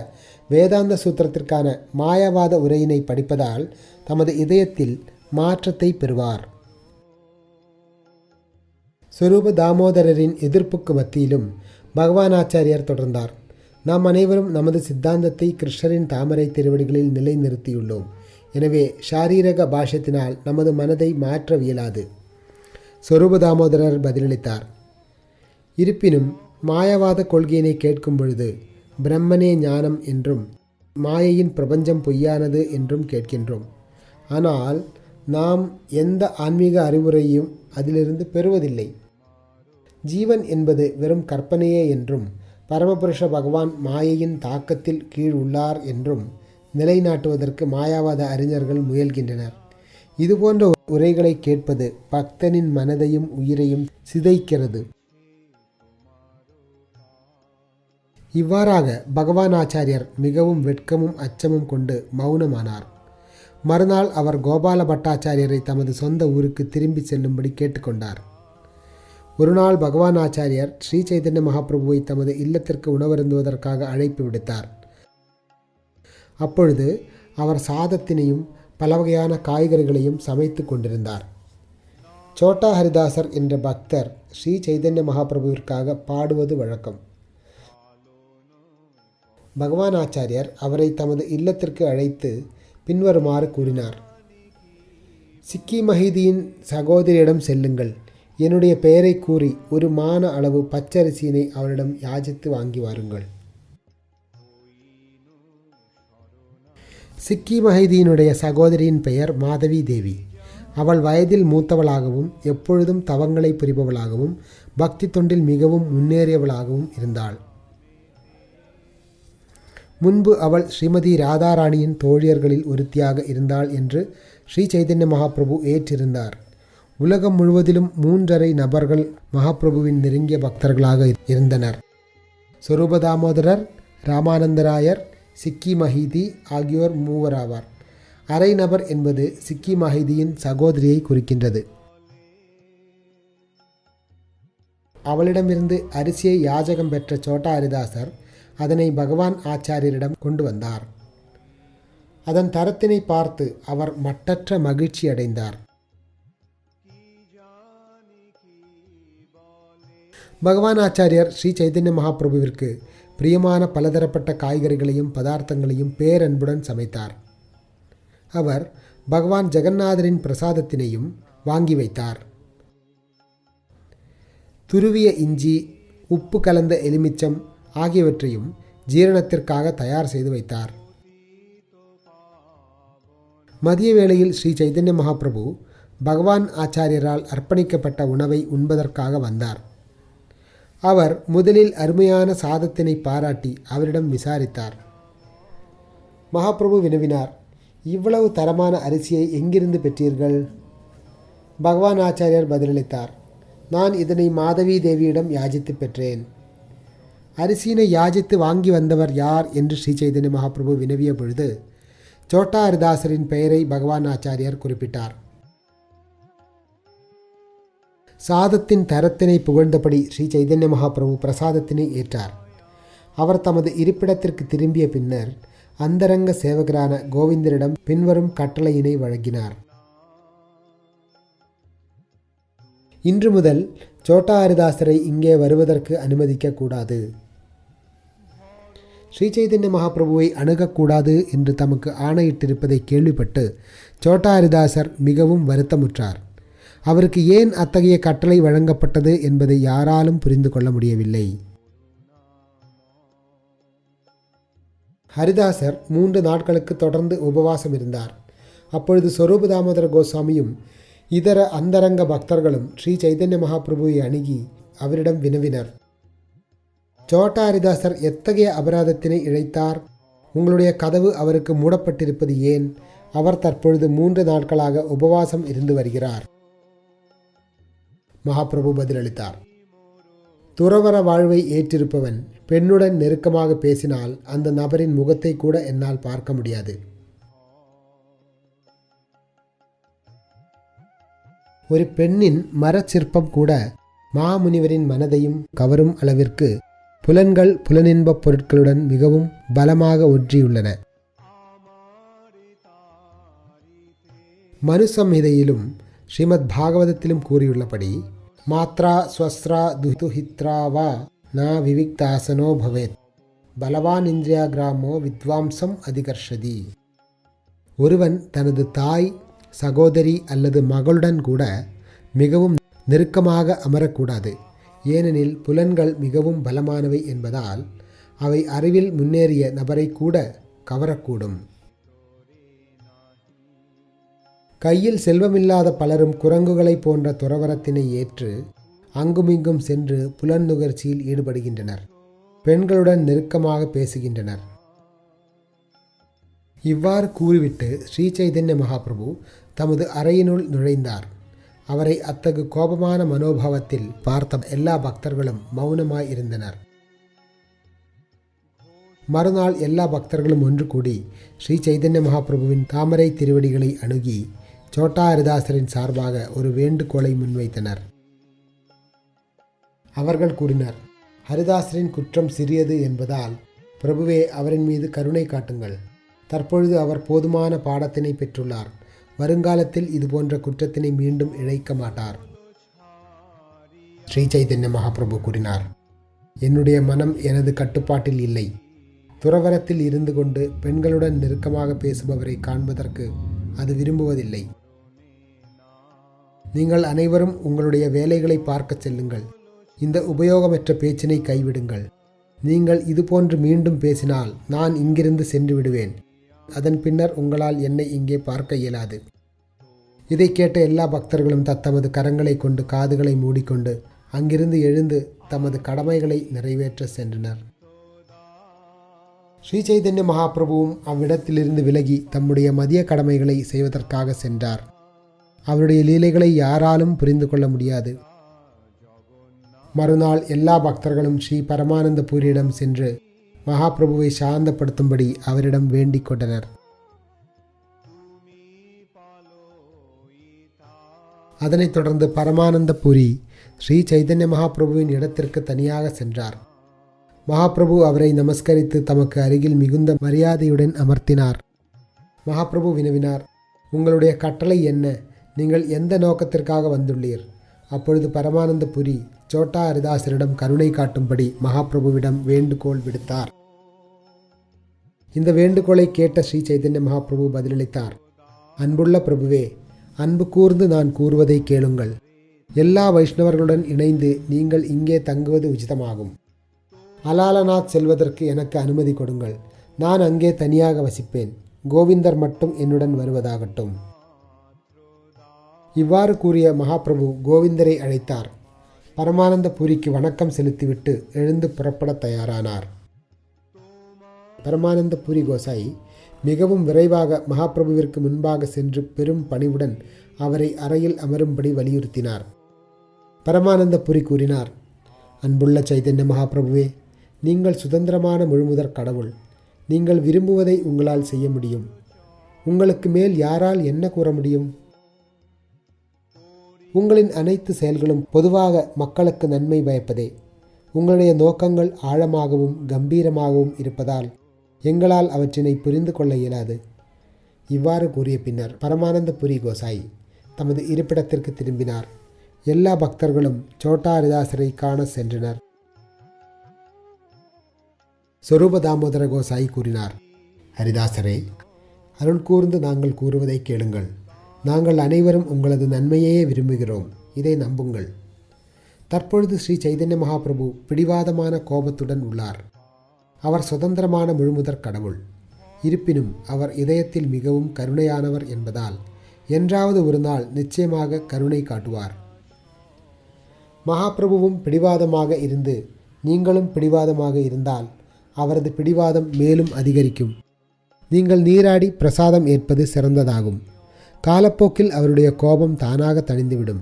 வேதாந்த சூத்திரத்திற்கான மாயாவாத உரையினை படிப்பதால் தமது இதயத்தில் மாற்றத்தை பெறுவார். சொரூப தாமோதரரின் எதிர்ப்புக்கு மத்தியிலும் பகவான் ஆச்சாரியர் தொடர்ந்தார். நாம் அனைவரும் நமது சித்தாந்தத்தை கிருஷ்ணரின் தாமரை திருவடிகளில் நிலைநிறுத்தியுள்ளோம். எனவே ஷாரீரக பாஷ்யத்தினால் நமது மனதை மாற்றவியலாது. சொரூப தாமோதரர் பதிலளித்தார். இருப்பினும் மாயவாத கொள்கையினை கேட்கும் பொழுது பிரம்மனே ஞானம் என்றும் மாயையின் பிரபஞ்சம் பொய்யானது என்றும் கேட்கின்றோம். ஆனால் நாம் எந்த ஆன்மீக அறிவுரையும் அதிலிருந்து பெறுவதில்லை. ஜீவன் என்பது வெறும் கற்பனையே என்றும் பரமபுருஷ பகவான் மாயையின் தாக்கத்தில் கீழ் உள்ளார் என்றும் நிலைநாட்டுவதற்கு மாயாவாத அறிஞர்கள் முயல்கின்றனர். இதுபோன்ற உரைகளை கேட்பது பக்தனின் மனதையும் உயிரையும் சிதைக்கிறது. இவ்வாறாக பகவான் ஆச்சாரியர் மிகவும் வெட்கமும் அச்சமும் கொண்டு மௌனமானார். மறுநாள் அவர் கோபால பட்டாச்சாரியரை தமது சொந்த ஊருக்கு திரும்பி செல்லும்படி கேட்டுக்கொண்டார். ஒரு நாள் பகவான் ஆச்சாரியர் ஸ்ரீ சைதன்ய மகாபிரபுவை தமது இல்லத்திற்கு உணவருந்துவதற்காக அழைப்பு விடுத்தார். அப்பொழுது அவர் சாதத்தினையும் பல வகையான காய்கறிகளையும் சமைத்து கொண்டிருந்தார். சோட்டா ஹரிதாசர் என்ற பக்தர் ஸ்ரீ சைதன்ய மகாபிரபுவிற்காக பாடுவது வழக்கம். பகவான் ஆச்சாரியர் அவரை தமது இல்லத்திற்கு அழைத்து பின்வருமாறு கூறினார். சிக்கி மஹிதியின் சகோதரியிடம் செல்லுங்கள். என்னுடைய பெயரை கூறி ஒரு மான அளவு பச்சரிசியினை அவரிடம் யாசித்து வாங்கி வாருங்கள். சிக்கி மஹிதியினுடைய சகோதரியின் பெயர் மாதவி தேவி. அவள் வயதில் மூத்தவளாகவும் எப்பொழுதும் தவங்களை புரிபவளாகவும் பக்தி தொண்டில் மிகவும் முன்னேறியவளாகவும் இருந்தாள். முன்பு அவள் ஸ்ரீமதி ராதாராணியின் தோழியர்களில் ஒருத்தியாக இருந்தாள் என்று ஸ்ரீ சைதன்ய மகாபிரபு ஏற்றிருந்தார். உலகம் முழுவதிலும் 3.5 நபர்கள் மகாபிரபுவின் நெருங்கிய பக்தர்களாக இருந்தனர். ஸ்வரூப தாமோதரர், ராமானந்தராயர், சிக்கி மஹிதி ஆகியோர் மூவராவார். அரை நபர் என்பது சிக்கி மஹிதியின் சகோதரியை குறிக்கின்றது. அவளிடமிருந்து அரிசியை யாஜகம் பெற்ற சோட்டா ஹரிதாசர் அதனை பகவான் ஆச்சாரியரிடம் கொண்டு வந்தார். அதன் தரத்தினை பார்த்து அவர் மட்டற்ற மகிழ்ச்சி அடைந்தார். பகவான் ஆச்சாரியர் ஸ்ரீ சைதன்ய மகாபிரபுவிற்கு பிரியமான பலதரப்பட்ட காய்கறிகளையும் பதார்த்தங்களையும் பேரன்புடன் சமைத்தார். அவர் பகவான் ஜெகநாதரின் பிரசாதத்தினையும் வாங்கி வைத்தார். துருவிய இஞ்சி, உப்பு கலந்த எலுமிச்சம் ஆகியவற்றையும் ஜீரணத்திற்காக தயார் செய்து வைத்தார். மதிய வேளையில் ஸ்ரீ சைதன்ய மகாபிரபு பகவான் ஆச்சாரியரால் அர்ப்பணிக்கப்பட்ட உணவை உண்பதற்காக வந்தார். அவர் முதலில் அருமையான சாதத்தினை பாராட்டி அவரிடம் விசாரித்தார். மகாபிரபு வினவினார், இவ்வளவு தரமான அரிசியை எங்கிருந்து பெற்றீர்கள்? பகவான் ஆச்சாரியர் பதிலளித்தார், நான் இதனை மாதவி தேவியிடம் யாசித்து பெற்றேன். அரிசியினை யாசித்து வாங்கி வந்தவர் யார் என்று ஸ்ரீ சைதன்ய மகாபிரபு வினவிய பொழுது சோட்டா ஹரிதாசரின் பெயரை பகவான் ஆச்சாரியர் குறிப்பிட்டார். சாதத்தின் தரத்தினை புகழ்ந்தபடி ஸ்ரீ சைதன்ய மகாபிரபு பிரசாதத்தினை ஏற்றார். அவர் தமது இருப்பிடத்திற்கு திரும்பிய பின்னர் அந்தரங்க சேவகரான கோவிந்தரிடம் பின்வரும் கட்டளையினை வழங்கினார். இன்று முதல் சோட்டா ஹரிதாசரை இங்கே வருவதற்கு அனுமதிக்க கூடாது. ஸ்ரீ சைதன்ய மகாபிரபுவை அணுகக்கூடாது என்று தமக்கு ஆணையிட்டிருப்பதை கேள்விப்பட்டு சோட்டா ஹரிதாசர் மிகவும் வருத்தமுற்றார். அவருக்கு ஏன் அத்தகைய கட்டளை வழங்கப்பட்டது என்பதை யாராலும் புரிந்து கொள்ள முடியவில்லை. ஹரிதாசர் 3 நாட்களுக்கு தொடர்ந்து உபவாசம் இருந்தார். அப்பொழுது ஸ்வரூப தாமோதர கோஸ்வாமியும் இதர அந்தரங்க பக்தர்களும் ஸ்ரீ சைதன்ய மகாபிரபுவை அணுகி அவரிடம் வினவினர், சோட்டா ஹரிதாசர் எத்தகைய அபராதத்தினை இழைத்தார்? உங்களுடைய கதவு அவருக்கு மூடப்பட்டிருப்பது ஏன்? அவர் தற்பொழுது 3 நாட்களாக உபவாசம் இருந்து வருகிறார். மகாபிரபு பதிலளித்தார், துறவற வாழ்வை ஏற்றிருப்பவன் பெண்ணுடன் நெருக்கமாக பேசினால் அந்த நபரின் முகத்தை கூட என்னால் பார்க்க முடியாது. ஒரு பெண்ணின் மரச்சிற்பம் கூட மாமுனிவரின் மனதையும் கவரும் அளவிற்கு புலன்கள் புலனின்பப் பொருட்களுடன் மிகவும் பலமாக ஒன்றியுள்ளன. மனுசம்ஹிதையிலும் ஸ்ரீமத் பாகவதத்திலும் கூறியுள்ளபடி மாத்ரா ஸ்வஸ்ரா துஹித்ராவா நா விவிக்தாசனோ பவேத் பலவான் இந்திரியா கிராமோ வித்வாம்சம் அதிகர்ஷதி. ஒருவன் தனது தாய், சகோதரி அல்லது மகளுடன் கூட மிகவும் நெருக்கமாக அமரக்கூடாது. ஏனெனில் புலன்கள் மிகவும் பலமானவை என்பதால் அவை அறிவில் முன்னேறிய நபரை கூட கவரக்கூடும். கையில் செல்வமில்லாத பலரும் குரங்குகளை போன்ற துறவரத்தினை ஏற்று அங்குமிங்கும் சென்று புலன் நுகர்ச்சியில் ஈடுபடுகின்றனர். பெண்களுடன் நெருக்கமாக பேசுகின்றனர். இவ்வாறு கூறிவிட்டு ஸ்ரீ சைதன்ய மகாபிரபு தமது அறையினுள் நுழைந்தார். அவரை அத்தகு கோபமான மனோபாவத்தில் பார்த்த எல்லா பக்தர்களும் மௌனமாய் இருந்தனர். மறுநாள் எல்லா பக்தர்களும் ஒன்று கூடி ஸ்ரீ சைதன்ய மகாபிரபுவின் தாமரை திருவடிகளை அணுகி சோட்டா ஹரிதாசரின் சார்பாக ஒரு வேண்டுகோளை முன்வைத்தனர். அவர்கள் கூறினர், ஹரிதாசரின் குற்றம் சிறியது என்பதால் பிரபுவே அவரின் மீது கருணை காட்டுங்கள். தற்பொழுது அவர் போதுமான பாடத்தினை பெற்றுள்ளார். வருங்காலத்தில் இதுபோன்ற குற்றத்தினை மீண்டும் இழைக்க மாட்டார். ஸ்ரீ சைதன்ய மகாபிரபு கூறினார், என்னுடைய மனம் எனது கட்டுப்பாட்டில் இல்லை. துறவரத்தில் இருந்து கொண்டு பெண்களுடன் நெருக்கமாக பேசுபவரை காண்பதற்கு அது விரும்புவதில்லை. நீங்கள் அனைவரும் உங்களுடைய வேலைகளை பார்க்கச் செல்லுங்கள். இந்த உபயோகமற்ற பேச்சினை கைவிடுங்கள். நீங்கள் இதுபோன்று மீண்டும் பேசினால் நான் இங்கிருந்து சென்று விடுவேன். அதன் பின்னர் உங்களால் என்னை இங்கே பார்க்க இயலாது. இதை கேட்ட எல்லா பக்தர்களும் தத்தமது கரங்களை கொண்டு காதுகளை மூடிக்கொண்டு அங்கிருந்து எழுந்து தமது கடமைகளை நிறைவேற்ற சென்றனர். ஸ்ரீ சைதன்ய மகாபிரபுவும் அவ்விடத்திலிருந்து விலகி தம்முடைய மதிய கடமைகளை செய்வதற்காக சென்றார். அவருடைய லீலைகளை யாராலும் புரிந்து கொள்ள முடியாது. மறுநாள் எல்லா பக்தர்களும் ஸ்ரீ பரமானந்த பூரியிடம் சென்று மகாபிரபுவை சாந்தப்படுத்தும்படி அவரிடம் வேண்டிக் கொண்டனர். அதனைத் தொடர்ந்து பரமானந்த பூரி ஸ்ரீ சைதன்ய மகாபிரபுவின் இடத்திற்கு தனியாக சென்றார். மகாபிரபு அவரை நமஸ்கரித்து தமக்கு அருகில் மிகுந்த மரியாதையுடன் அமர்த்தினார். மகாபிரபு வினவினார், உங்களுடைய கட்டளை என்ன? நீங்கள் எந்த நோக்கத்திற்காக வந்துள்ளீர்? அப்பொழுது பரமானந்த புரி சோட்டா ஹரிதாசரிடம் கருணை காட்டும்படி மகாபிரபுவிடம் வேண்டுகோள் விடுத்தார். இந்த வேண்டுகோளை கேட்ட ஸ்ரீ சைதன்ய மகாபிரபு பதிலளித்தார், அன்புள்ள பிரபுவே, அன்பு கூர்ந்து நான் கூறுவதை கேளுங்கள். எல்லா வைஷ்ணவர்களுடன் இணைந்து நீங்கள் இங்கே தங்குவது உச்சிதமாகும். அலாலநாத் செல்வதற்கு எனக்கு அனுமதி கொடுங்கள். நான் அங்கே தனியாக வசிப்பேன். கோவிந்தர் மட்டும் என்னுடன் வருவதாகட்டும். இவ்வாறு கூறிய மகாபிரபு கோவிந்தரை அழைத்தார். பரமானந்த பூரிக்கு வணக்கம் செலுத்திவிட்டு எழுந்து புறப்பட தயாரானார். பரமானந்த பூரி கோசாய் மிகவும் விரைவாக மகாபிரபுவிற்கு முன்பாக சென்று பெரும் பணிவுடன் அவரை அறையில் அமரும்படி வலியுறுத்தினார். பரமானந்த புரி கூறினார், அன்புள்ள சைதன்ய மகாபிரபுவே, நீங்கள் சுதந்திரமான முழுமுதற் கடவுள். நீங்கள் விரும்புவதை உங்களால் செய்ய முடியும். உங்களுக்கு மேல் யாரால் என்ன கூற முடியும்? உங்களின் அனைத்து செயல்களும் பொதுவாக மக்களுக்கு நன்மை பயப்பதே. உங்களுடைய நோக்கங்கள் ஆழமாகவும் கம்பீரமாகவும் இருப்பதால் எங்களால் அவற்றினை புரிந்து கொள்ள இயலாது. இவ்வாறு கூறிய பின்னர் பரமானந்த புரி கோசாய் தமது இருப்பிடத்திற்கு திரும்பினார். எல்லா பக்தர்களும் சோட்டா ஹரிதாசரை காண சென்றனர். சொரூப தாமோதர கோசாய் கூறினார், ஹரிதாசரே, அருள் கூர்ந்து நாங்கள் கூறுவதை கேளுங்கள். நாங்கள் அனைவரும் உங்களது நன்மையே விரும்புகிறோம். இதை நம்புங்கள். தற்பொழுது ஸ்ரீ சைதன்ய மகாபிரபு பிடிவாதமான கோபத்துடன் உள்ளார். அவர் சுதந்திரமான முழுமுதற் கடவுள். இருப்பினும் அவர் இதயத்தில் மிகவும் கருணையானவர் என்பதால் என்றாவது ஒரு நாள் நிச்சயமாக கருணை காட்டுவார். மகாபிரபுவும் பிடிவாதமாக இருந்து நீங்களும் பிடிவாதமாக இருந்தால் அவரது பிடிவாதம் மேலும் அதிகரிக்கும். நீங்கள் நீராடி பிரசாதம் ஏற்பது சிறந்ததாகும். காலப்போக்கில் அவருடைய கோபம் தானாக தணிந்துவிடும்.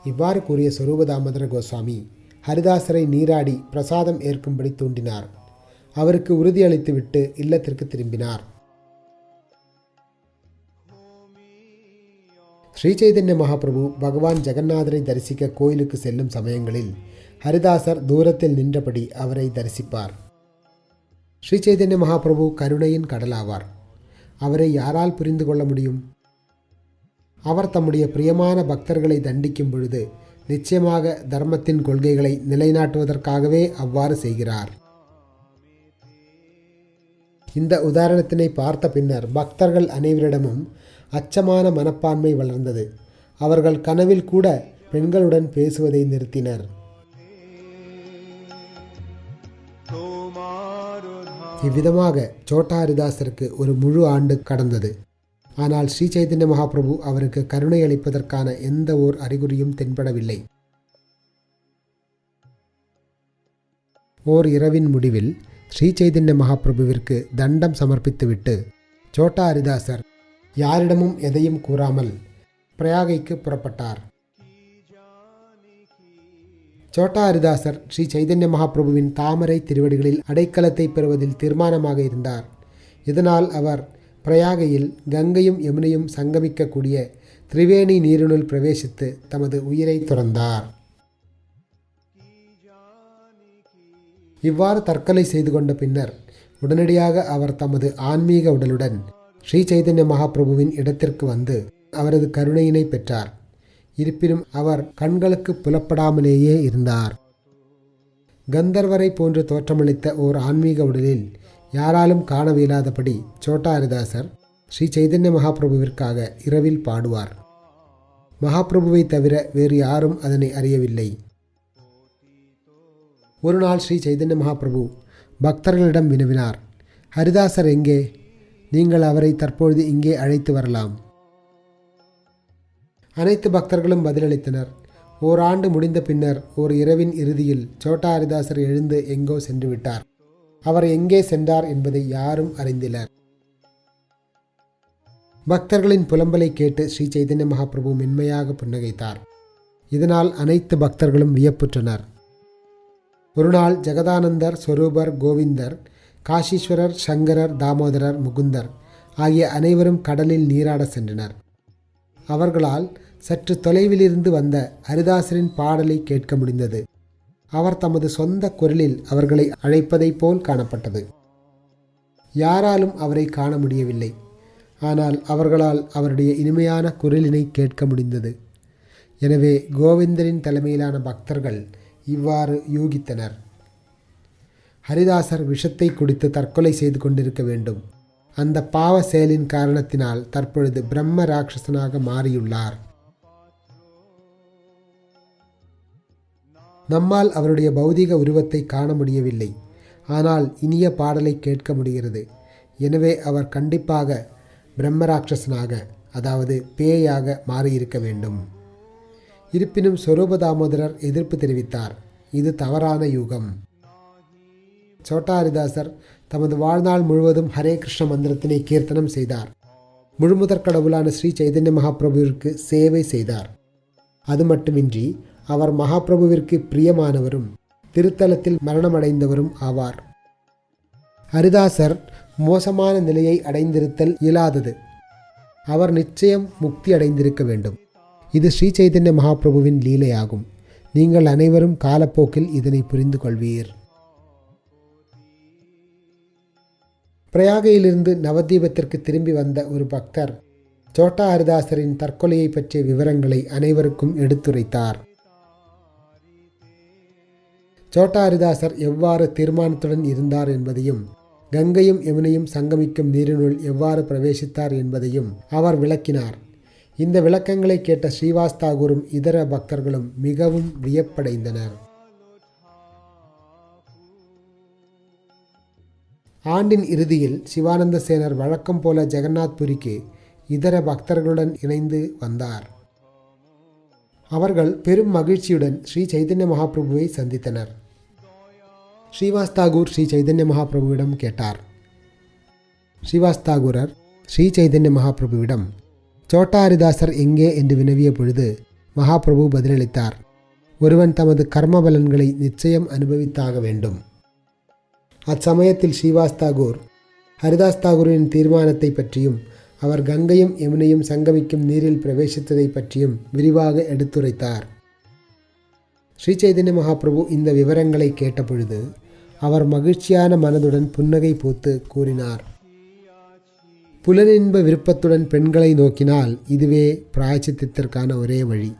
இவ்வாறு கூறிய சொரூப தாமோதர கோஸ்வாமி ஹரிதாசரை நீராடி பிரசாதம் ஏற்கும்படி தூண்டினார். அவருக்கு உறுதியளித்துவிட்டு இல்லத்திற்கு திரும்பினார். ஸ்ரீ சைதன்ய மகாபிரபு பகவான் ஜெகநாதரை தரிசிக்க கோயிலுக்கு செல்லும் சமயங்களில் ஹரிதாசர் தூரத்தில் நின்றபடி அவரை தரிசிப்பார். ஸ்ரீ சைதன்ய மகாபிரபு கருணையின் கடலாவார். அவரை யாரால் புரிந்து கொள்ள முடியும்? அவர் தம்முடைய பிரியமான பக்தர்களை தண்டிக்கும் பொழுது நிச்சயமாக தர்மத்தின் கொள்கைகளை நிலைநாட்டுவதற்காகவே அவ்வாறு செய்கிறார். இந்த உதாரணத்தினை பார்த்த பின்னர் பக்தர்கள் அனைவரிடமும் அச்சமான மனப்பான்மை வளர்ந்தது. அவர்கள் கனவில் கூட பெண்களுடன் பேசுவதை நிறுத்தினர். இவ்விதமாக சோட்டா ஹரிதாசருக்கு ஒரு முழு ஆண்டு கடந்தது. ஆனால் ஸ்ரீ சைதன்ய மகாபிரபு அவருக்கு கருணை அளிப்பதற்கான எந்த ஓர் அறிகுறியும் தென்படவில்லை. ஓர் இரவின் முடிவில் ஸ்ரீ சைதன்ய மகாபிரபுவிற்கு தண்டம் சமர்ப்பித்துவிட்டு சோட்டா ஹரிதாசர் யாரிடமும் எதையும் கூறாமல் பிரயாகைக்கு புறப்பட்டார். சோட்டா ஹரிதாசர் ஸ்ரீ சைதன்ய மகாபிரபுவின் தாமரை திருவடிகளில் அடைக்கலத்தை பெறுவதில் தீர்மானமாக இருந்தார். இதனால் அவர் பிரயாகையில் கங்கையும் யமுனையும் சங்கமிக்கக்கூடிய திரிவேணி நீரினுள் பிரவேசித்து தமது உயிரை துறந்தார். இவ்வாறு தற்கொலை செய்து கொண்ட பின்னர் உடனடியாக அவர் தமது ஆன்மீக உடலுடன் ஸ்ரீ சைதன்ய மகாபிரபுவின் இடத்திற்கு வந்து அவரது கருணையினை பெற்றார். இருப்பினும் அவர் கண்களுக்கு புலப்படாமலேயே இருந்தார். கந்தர்வரை போன்று தோற்றமளித்த ஓர் ஆன்மீக உடலில் யாராலும் காணவியலாதபடி சோட்டா ஹரிதாசர் ஸ்ரீ சைதன்ய மகாபிரபுவிற்காக இரவில் பாடுவார். மகாபிரபுவை தவிர வேறு யாரும் அதனை அறியவில்லை. ஒரு நாள் ஸ்ரீ சைதன்ய மகாபிரபு பக்தர்களிடம் வினவினார், ஹரிதாசர் எங்கே? நீங்கள் அவரை தற்பொழுது இங்கே அழைத்து வரலாம். அனைத்து பக்தர்களும் பதிலளித்தனர். ஓராண்டு முடிந்த பின்னர் ஓர் இரவின் இறுதியில் சோட்டா ஹரிதாசர் எழுந்து எங்கோ சென்று விட்டார். அவர் எங்கே சென்றார் என்பதை யாரும் அறிந்திலர். பக்தர்களின் புலம்பலை கேட்டு ஸ்ரீ சைதன்ய மகாபிரபு மென்மையாக புன்னகைத்தார். இதனால் அனைத்து பக்தர்களும் வியப்புற்றனர். ஒரு நாள் ஜெகதானந்தர், ஸ்வரூபர், கோவிந்தர், காஷீஸ்வரர், சங்கரர், தாமோதரர், முகுந்தர் ஆகிய அனைவரும் கடலில் நீராட சென்றனர். அவர்களால் சற்று தொலைவிலிருந்து வந்த ஹரிதாசரின் பாடலை கேட்க முடிந்தது. அவர் தமது சொந்த குரலில் அவர்களை அழைப்பதைப் போல் காணப்பட்டது. யாராலும் அவரை காண முடியவில்லை. ஆனால் அவர்களால் அவருடைய இனிமையான குரலினை கேட்க முடிந்தது. எனவே கோவிந்தரின் தலைமையிலான பக்தர்கள் இவ்வாறு யூகித்தனர், ஹரிதாசர் விஷத்தை குடித்து தற்கொலை செய்து கொண்டிருக்க வேண்டும். அந்த பாவ செயலின் காரணத்தினால் தற்பொழுது பிரம்ம ராட்சசனாக மாறியுள்ளார். நம்மால் அவருடைய பௌதிக உருவத்தை காண முடியவில்லை. ஆனால் இனிய பாடலை கேட்க முடிகிறது. எனவே அவர் கண்டிப்பாக பிரம்மராட்சசனாக, அதாவது பேயாக மாறியிருக்க வேண்டும். இருப்பினும் ஸ்வரூப தாமோதரர் எதிர்ப்பு தெரிவித்தார். இது தவறான யூகம். சோட்டா ஹரிதாசர் தமது வாழ்நாள் முழுவதும் ஹரே கிருஷ்ண மந்திரத்தினை கீர்த்தனம் செய்தார். முழுமுதற் கடவுளான ஸ்ரீ சைதன்ய மகாபிரபுவிற்கு சேவை செய்தார். அது மட்டுமின்றி அவர் மகாபிரபுவிற்கு பிரியமானவரும் திருத்தலத்தில் மரணமடைந்தவரும் ஆவார். ஹரிதாசர் மோசமான நிலையை அடைந்திருத்தல் இயலாதது. அவர் நிச்சயம் முக்தி அடைந்திருக்க வேண்டும். இது ஸ்ரீ சைதன்ய மகாபிரபுவின் லீலையாகும். நீங்கள் அனைவரும் காலப்போக்கில் இதனை புரிந்து கொள்வீர். பிரயாகையிலிருந்து நவதீபத்திற்கு திரும்பி வந்த ஒரு பக்தர் சோட்டா ஹரிதாசரின் தற்கொலையை பற்றிய விவரங்களை அனைவருக்கும் எடுத்துரைத்தார். சோட்டா ஹரிதாசர் எவ்வாறு தீர்மானத்துடன் இருந்தார் என்பதையும், கங்கையும் யமுனையும் சங்கமிக்கும் நீரினுள் எவ்வாறு பிரவேசித்தார் என்பதையும் அவர் விளக்கினார். இந்த விளக்கங்களை கேட்ட ஸ்ரீவாஸ் தாகூரும் இதர பக்தர்களும் மிகவும் வியப்படைந்தனர். ஆண்டின் இறுதியில் சிவானந்த சேனர் வழக்கம் போல ஜெகநாத்புரிக்கு இதர பக்தர்களுடன் இணைந்து வந்தார். அவர்கள் பெரும் மகிழ்ச்சியுடன் ஸ்ரீ சைதன்ய மகாபிரபுவை சந்தித்தனர். ஸ்ரீவாஸ் தாகூர் ஸ்ரீ சைதன்ய மகாபிரபுவிடம் கேட்டார். ஸ்ரீவாஸ் தாகூரர் ஸ்ரீ சைதன்ய மகாபிரபுவிடம் சோட்டா ஹரிதாசர் எங்கே என்று வினவிய பொழுது மகாபிரபு பதிலளித்தார், ஒருவன் தமது கர்ம பலன்களை நிச்சயம் அனுபவித்தாக வேண்டும். அச்சமயத்தில் ஸ்ரீவாஸ் தாகூர் ஹரிதாஸ் தாகூரின் தீர்மானத்தை பற்றியும் அவர் கங்கையும் யமுனையும் சங்கமிக்கும் நீரில் பிரவேசித்ததை பற்றியும் விரிவாக எடுத்துரைத்தார். ஸ்ரீ சைதன்ய மகாபிரபு இந்த விவரங்களை கேட்டபொழுது அவர் மகிழ்ச்சியான மனதுடன் புன்னகை பூத்து கூறினார், புலனின்ப விருப்பத்துடன் பெண்களை நோக்கினால் இதுவே பிராயச்சித்திற்கான ஒரே வழி.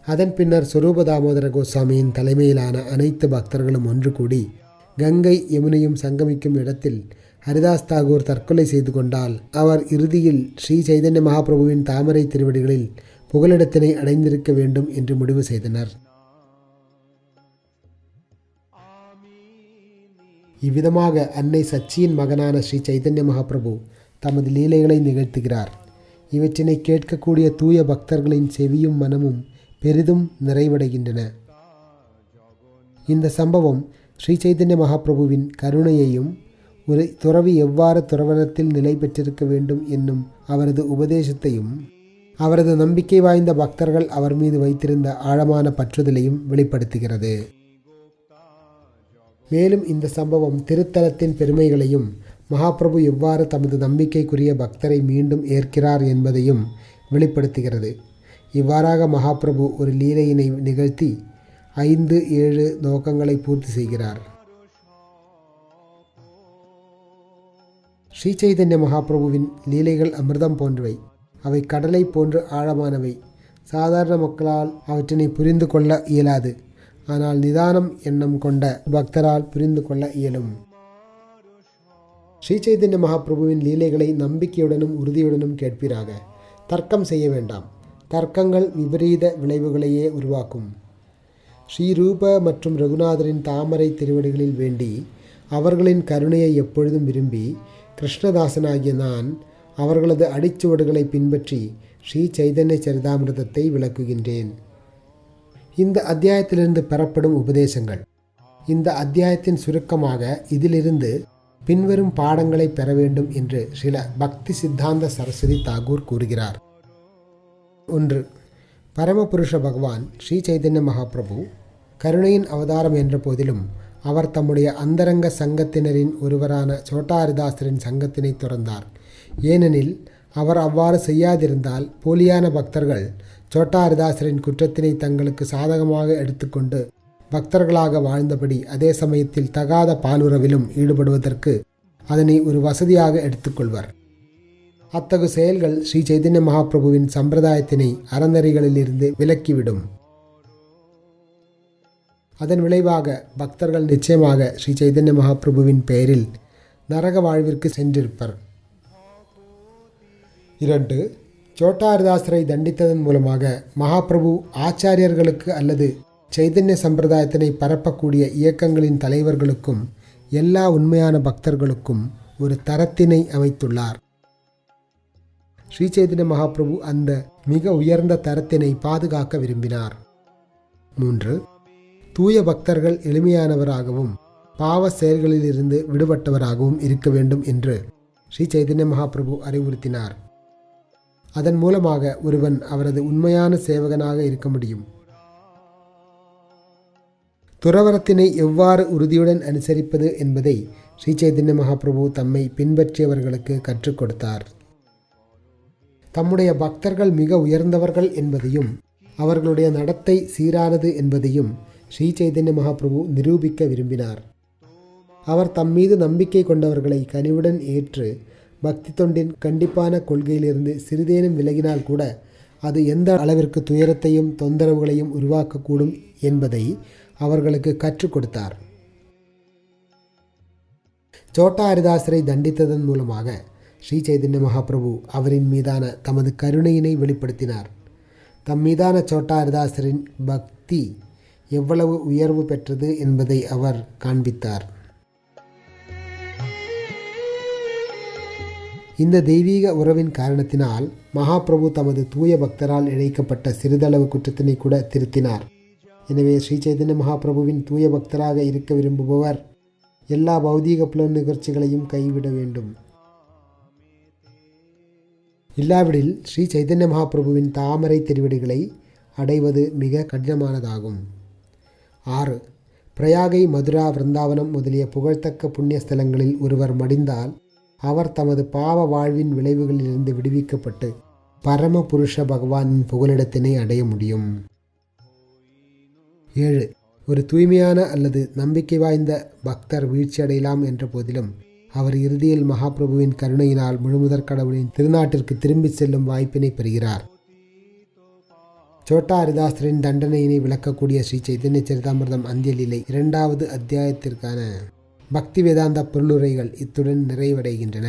அதன் பின்னர் ஸ்வரூப தாமோதர கோஸ்வாமியின் தலைமையிலான அனைத்து பக்தர்களும் ஒன்று கூடி கங்கை யமுனையும் சங்கமிக்கும் இடத்தில் ஹரிதாஸ் தாகூர் தற்கொலை செய்து கொண்டால் அவர் இறுதியில் ஸ்ரீ சைதன்ய மகாபிரபுவின் தாமரை திருவடிகளில் புகலிடத்தினை அடைந்திருக்க வேண்டும் என்று முடிவு செய்தனர். இவ்விதமாக அன்னை சச்சியின் மகனான ஸ்ரீ சைதன்ய மகாபிரபு தமது லீலைகளை நிகழ்த்துகிறார். இவற்றினை கேட்கக்கூடிய தூய பக்தர்களின் செவியும் மனமும் பெரிதும் நிறைவடைகின்றன. இந்த சம்பவம் ஸ்ரீ சைதன்ய மகாபிரபுவின் கருணையையும் ஒரு துறவி எவ்வாறு துறவரத்தில் நிலை பெற்றிருக்க வேண்டும் என்னும் அவரது உபதேசத்தையும் அவரது நம்பிக்கை வாய்ந்த பக்தர்கள் அவர் மீது வைத்திருந்த ஆழமான பற்றுதலையும் வெளிப்படுத்துகிறது. மேலும் இந்த சம்பவம் திருத்தலத்தின் பெருமைகளையும் மகாபிரபு எவ்வாறு தமது நம்பிக்கைக்குரிய பக்தரை மீண்டும் ஏற்கிறார் என்பதையும் வெளிப்படுத்துகிறது. இவ்வாறாக மகாபிரபு ஒரு லீலையினை நிகழ்த்தி 5-7 நோக்கங்களை பூர்த்தி செய்கிறார். ஸ்ரீ சைதன்ய மகாபிரபுவின் லீலைகள் அமிர்தம் போன்றவை. அவை கடலை போன்று ஆழமானவை. சாதாரண மக்களால் அவற்றினை புரிந்து கொள்ள இயலாது. ஆனால் நிதானம் எண்ணம் கொண்ட பக்தரால் புரிந்து கொள்ள இயலும். ஸ்ரீ சைதன்ய மகாபிரபுவின் லீலைகளை நம்பிக்கையுடனும் உறுதியுடனும் கேட்பீராக. தர்க்கம் செய்ய வேண்டாம். தர்க்கங்கள் விபரீத விளைவுகளையே உருவாக்கும். ஸ்ரீரூப மற்றும் ரகுநாதரின் தாமரை திருவடிகளில் வேண்டி அவர்களின் கருணையை எப்பொழுதும் விரும்பி கிருஷ்ணதாசனாகிய நான் அவர்களது அடிச்சுவடுகளை பின்பற்றி ஸ்ரீ சைதன்ய சரிதாமிர்தத்தை விளக்குகின்றேன். இந்த அத்தியாயத்திலிருந்து பெறப்படும் உபதேசங்கள். இந்த அத்தியாயத்தின் சுருக்கமாக இதிலிருந்து பின்வரும் பாடங்களை பெற வேண்டும் என்று ஸ்ரீல பக்தி சித்தாந்த சரஸ்வதி தாகூர் கூறுகிறார். 1. பரமபுருஷ பகவான் ஸ்ரீ சைதன்ய மகாபிரபு கருணையின் அவதாரம் என்ற போதிலும் அவர் தம்முடைய அந்தரங்க சங்கத்தினரின் ஒருவரான சோட்டா ஹரிதாசரின் சங்கத்தினை துறந்தார். ஏனெனில் அவர் அவ்வாறு செய்யாதிருந்தால் போலியான பக்தர்கள் சோட்டா ஹரிதாசரின் குற்றத்தினை தங்களுக்கு சாதகமாக எடுத்துக்கொண்டு பக்தர்களாக வாழ்ந்தபடி அதே சமயத்தில் தகாத பாலுறவிலும் ஈடுபடுவதற்கு அதனை ஒரு வசதியாக எடுத்துக்கொள்வர். அத்தகு செயல்கள் ஸ்ரீ சைதன்ய மகாபிரபுவின் சம்பிரதாயத்தினை அறநெறிகளிலிருந்து விலக்கிவிடும். அதன் விளைவாக பக்தர்கள் நிச்சயமாக ஸ்ரீ சைதன்ய மகாபிரபுவின் பெயரில் நரக வாழ்விற்கு சென்றிருப்பர். 2. சோட்டா ஹரிதாசரை தண்டித்ததன் மூலமாக மகாபிரபு ஆச்சாரியர்களுக்கு அல்லது சைதன்ய சம்பிரதாயத்தினை பரப்பக்கூடிய இயக்கங்களின் தலைவர்களுக்கும் எல்லா உண்மையான பக்தர்களுக்கும் ஒரு தரத்தினை அமைத்துள்ளார். ஸ்ரீ சைதன்ய மகாபிரபு அந்த மிக உயர்ந்த தரத்தினை பாதுகாக்க விரும்பினார். 3. தூய பக்தர்கள் எளிமையானவராகவும் பாவ செயல்களிலிருந்து விடுபட்டவராகவும் இருக்க வேண்டும் என்று ஸ்ரீ சைதன்ய மகாபிரபு அறிவுறுத்தினார். அதன் மூலமாக ஒருவன் அவரது உண்மையான சேவகனாக இருக்க முடியும். துறவரத்தினை எவ்வாறு உறுதியுடன் அனுசரிப்பது என்பதை ஸ்ரீ சைதன்ய மகாபிரபு தம்மை பின்பற்றியவர்களுக்கு கற்றுக் கொடுத்தார். தம்முடைய பக்தர்கள் மிக உயர்ந்தவர்கள் என்பதையும் அவர்களுடைய நடத்தை சீரானது என்பதையும் ஸ்ரீ சைதன்ய மகாபிரபு நிரூபிக்க விரும்பினார். அவர் தம் மீது நம்பிக்கை கொண்டவர்களை கனிவுடன் ஏற்று பக்தி தொண்டின் கண்டிப்பான கொள்கையிலிருந்து சிறிதேனும் விலகினால் கூட அது எந்த அளவிற்கு துயரத்தையும் தொந்தரவுகளையும் உருவாக்கக்கூடும் என்பதை அவர்களுக்கு கற்றுக் கொடுத்தார். சோட்டா ஹரிதாசரை தண்டித்ததன் மூலமாக ஸ்ரீ சைதன்ய மகாபிரபு அவரின் மீதான தமது கருணையினை வெளிப்படுத்தினார். தம் மீதான சோட்டா ஹரிதாசரின் பக்தி எவ்வளவு உயர்வு பெற்றது என்பதை அவர் காண்பித்தார். இந்த தெய்வீக உறவின் காரணத்தினால் மகாபிரபு தமது தூய பக்தரால் இழைக்கப்பட்ட சிறிதளவு குற்றத்தினை கூட திருத்தினார். எனவே ஸ்ரீ சைதன்ய மகாபிரபுவின் தூய பக்தராக இருக்க விரும்புபவர் எல்லா பௌதீக புலன் நிகழ்ச்சிகளையும் கைவிட வேண்டும். இல்லாவிடில் ஸ்ரீ சைதன்ய மகாபிரபுவின் தாமரை திருவடிகளை அடைவது மிக கடினமானதாகும். 6. பிரயாகை, மதுரா, விருந்தாவனம் முதலிய புகழ்த்தக்க புண்ணிய ஸ்தலங்களில் ஒருவர் மடிந்தால் அவர் தமது பாவ வாழ்வின் விளைவுகளிலிருந்து விடுவிக்கப்பட்டு பரம புருஷ பகவானின் புகலிடத்தினை அடைய முடியும். 7. ஒரு தூய்மையான அல்லது நம்பிக்கை வாய்ந்த பக்தர் வீழ்ச்சி அடையலாம் என்ற போதிலும் அவர் இறுதியில் மகாபிரபுவின் கருணையினால் முழுமுதற் கடவுளின் திருநாட்டிற்கு திரும்பி செல்லும் வாய்ப்பினை பெறுகிறார். சோட்டா ஹரிதாசரின் தண்டனையினை விளக்கக்கூடிய ஸ்ரீ சைதன்ய சரிதாமிர்தம் அந்தியலீலை 2வது அத்தியாயத்திற்கான பக்தி வேதாந்த பொருளுரைகள் இத்துடன் நிறைவடைகின்றன.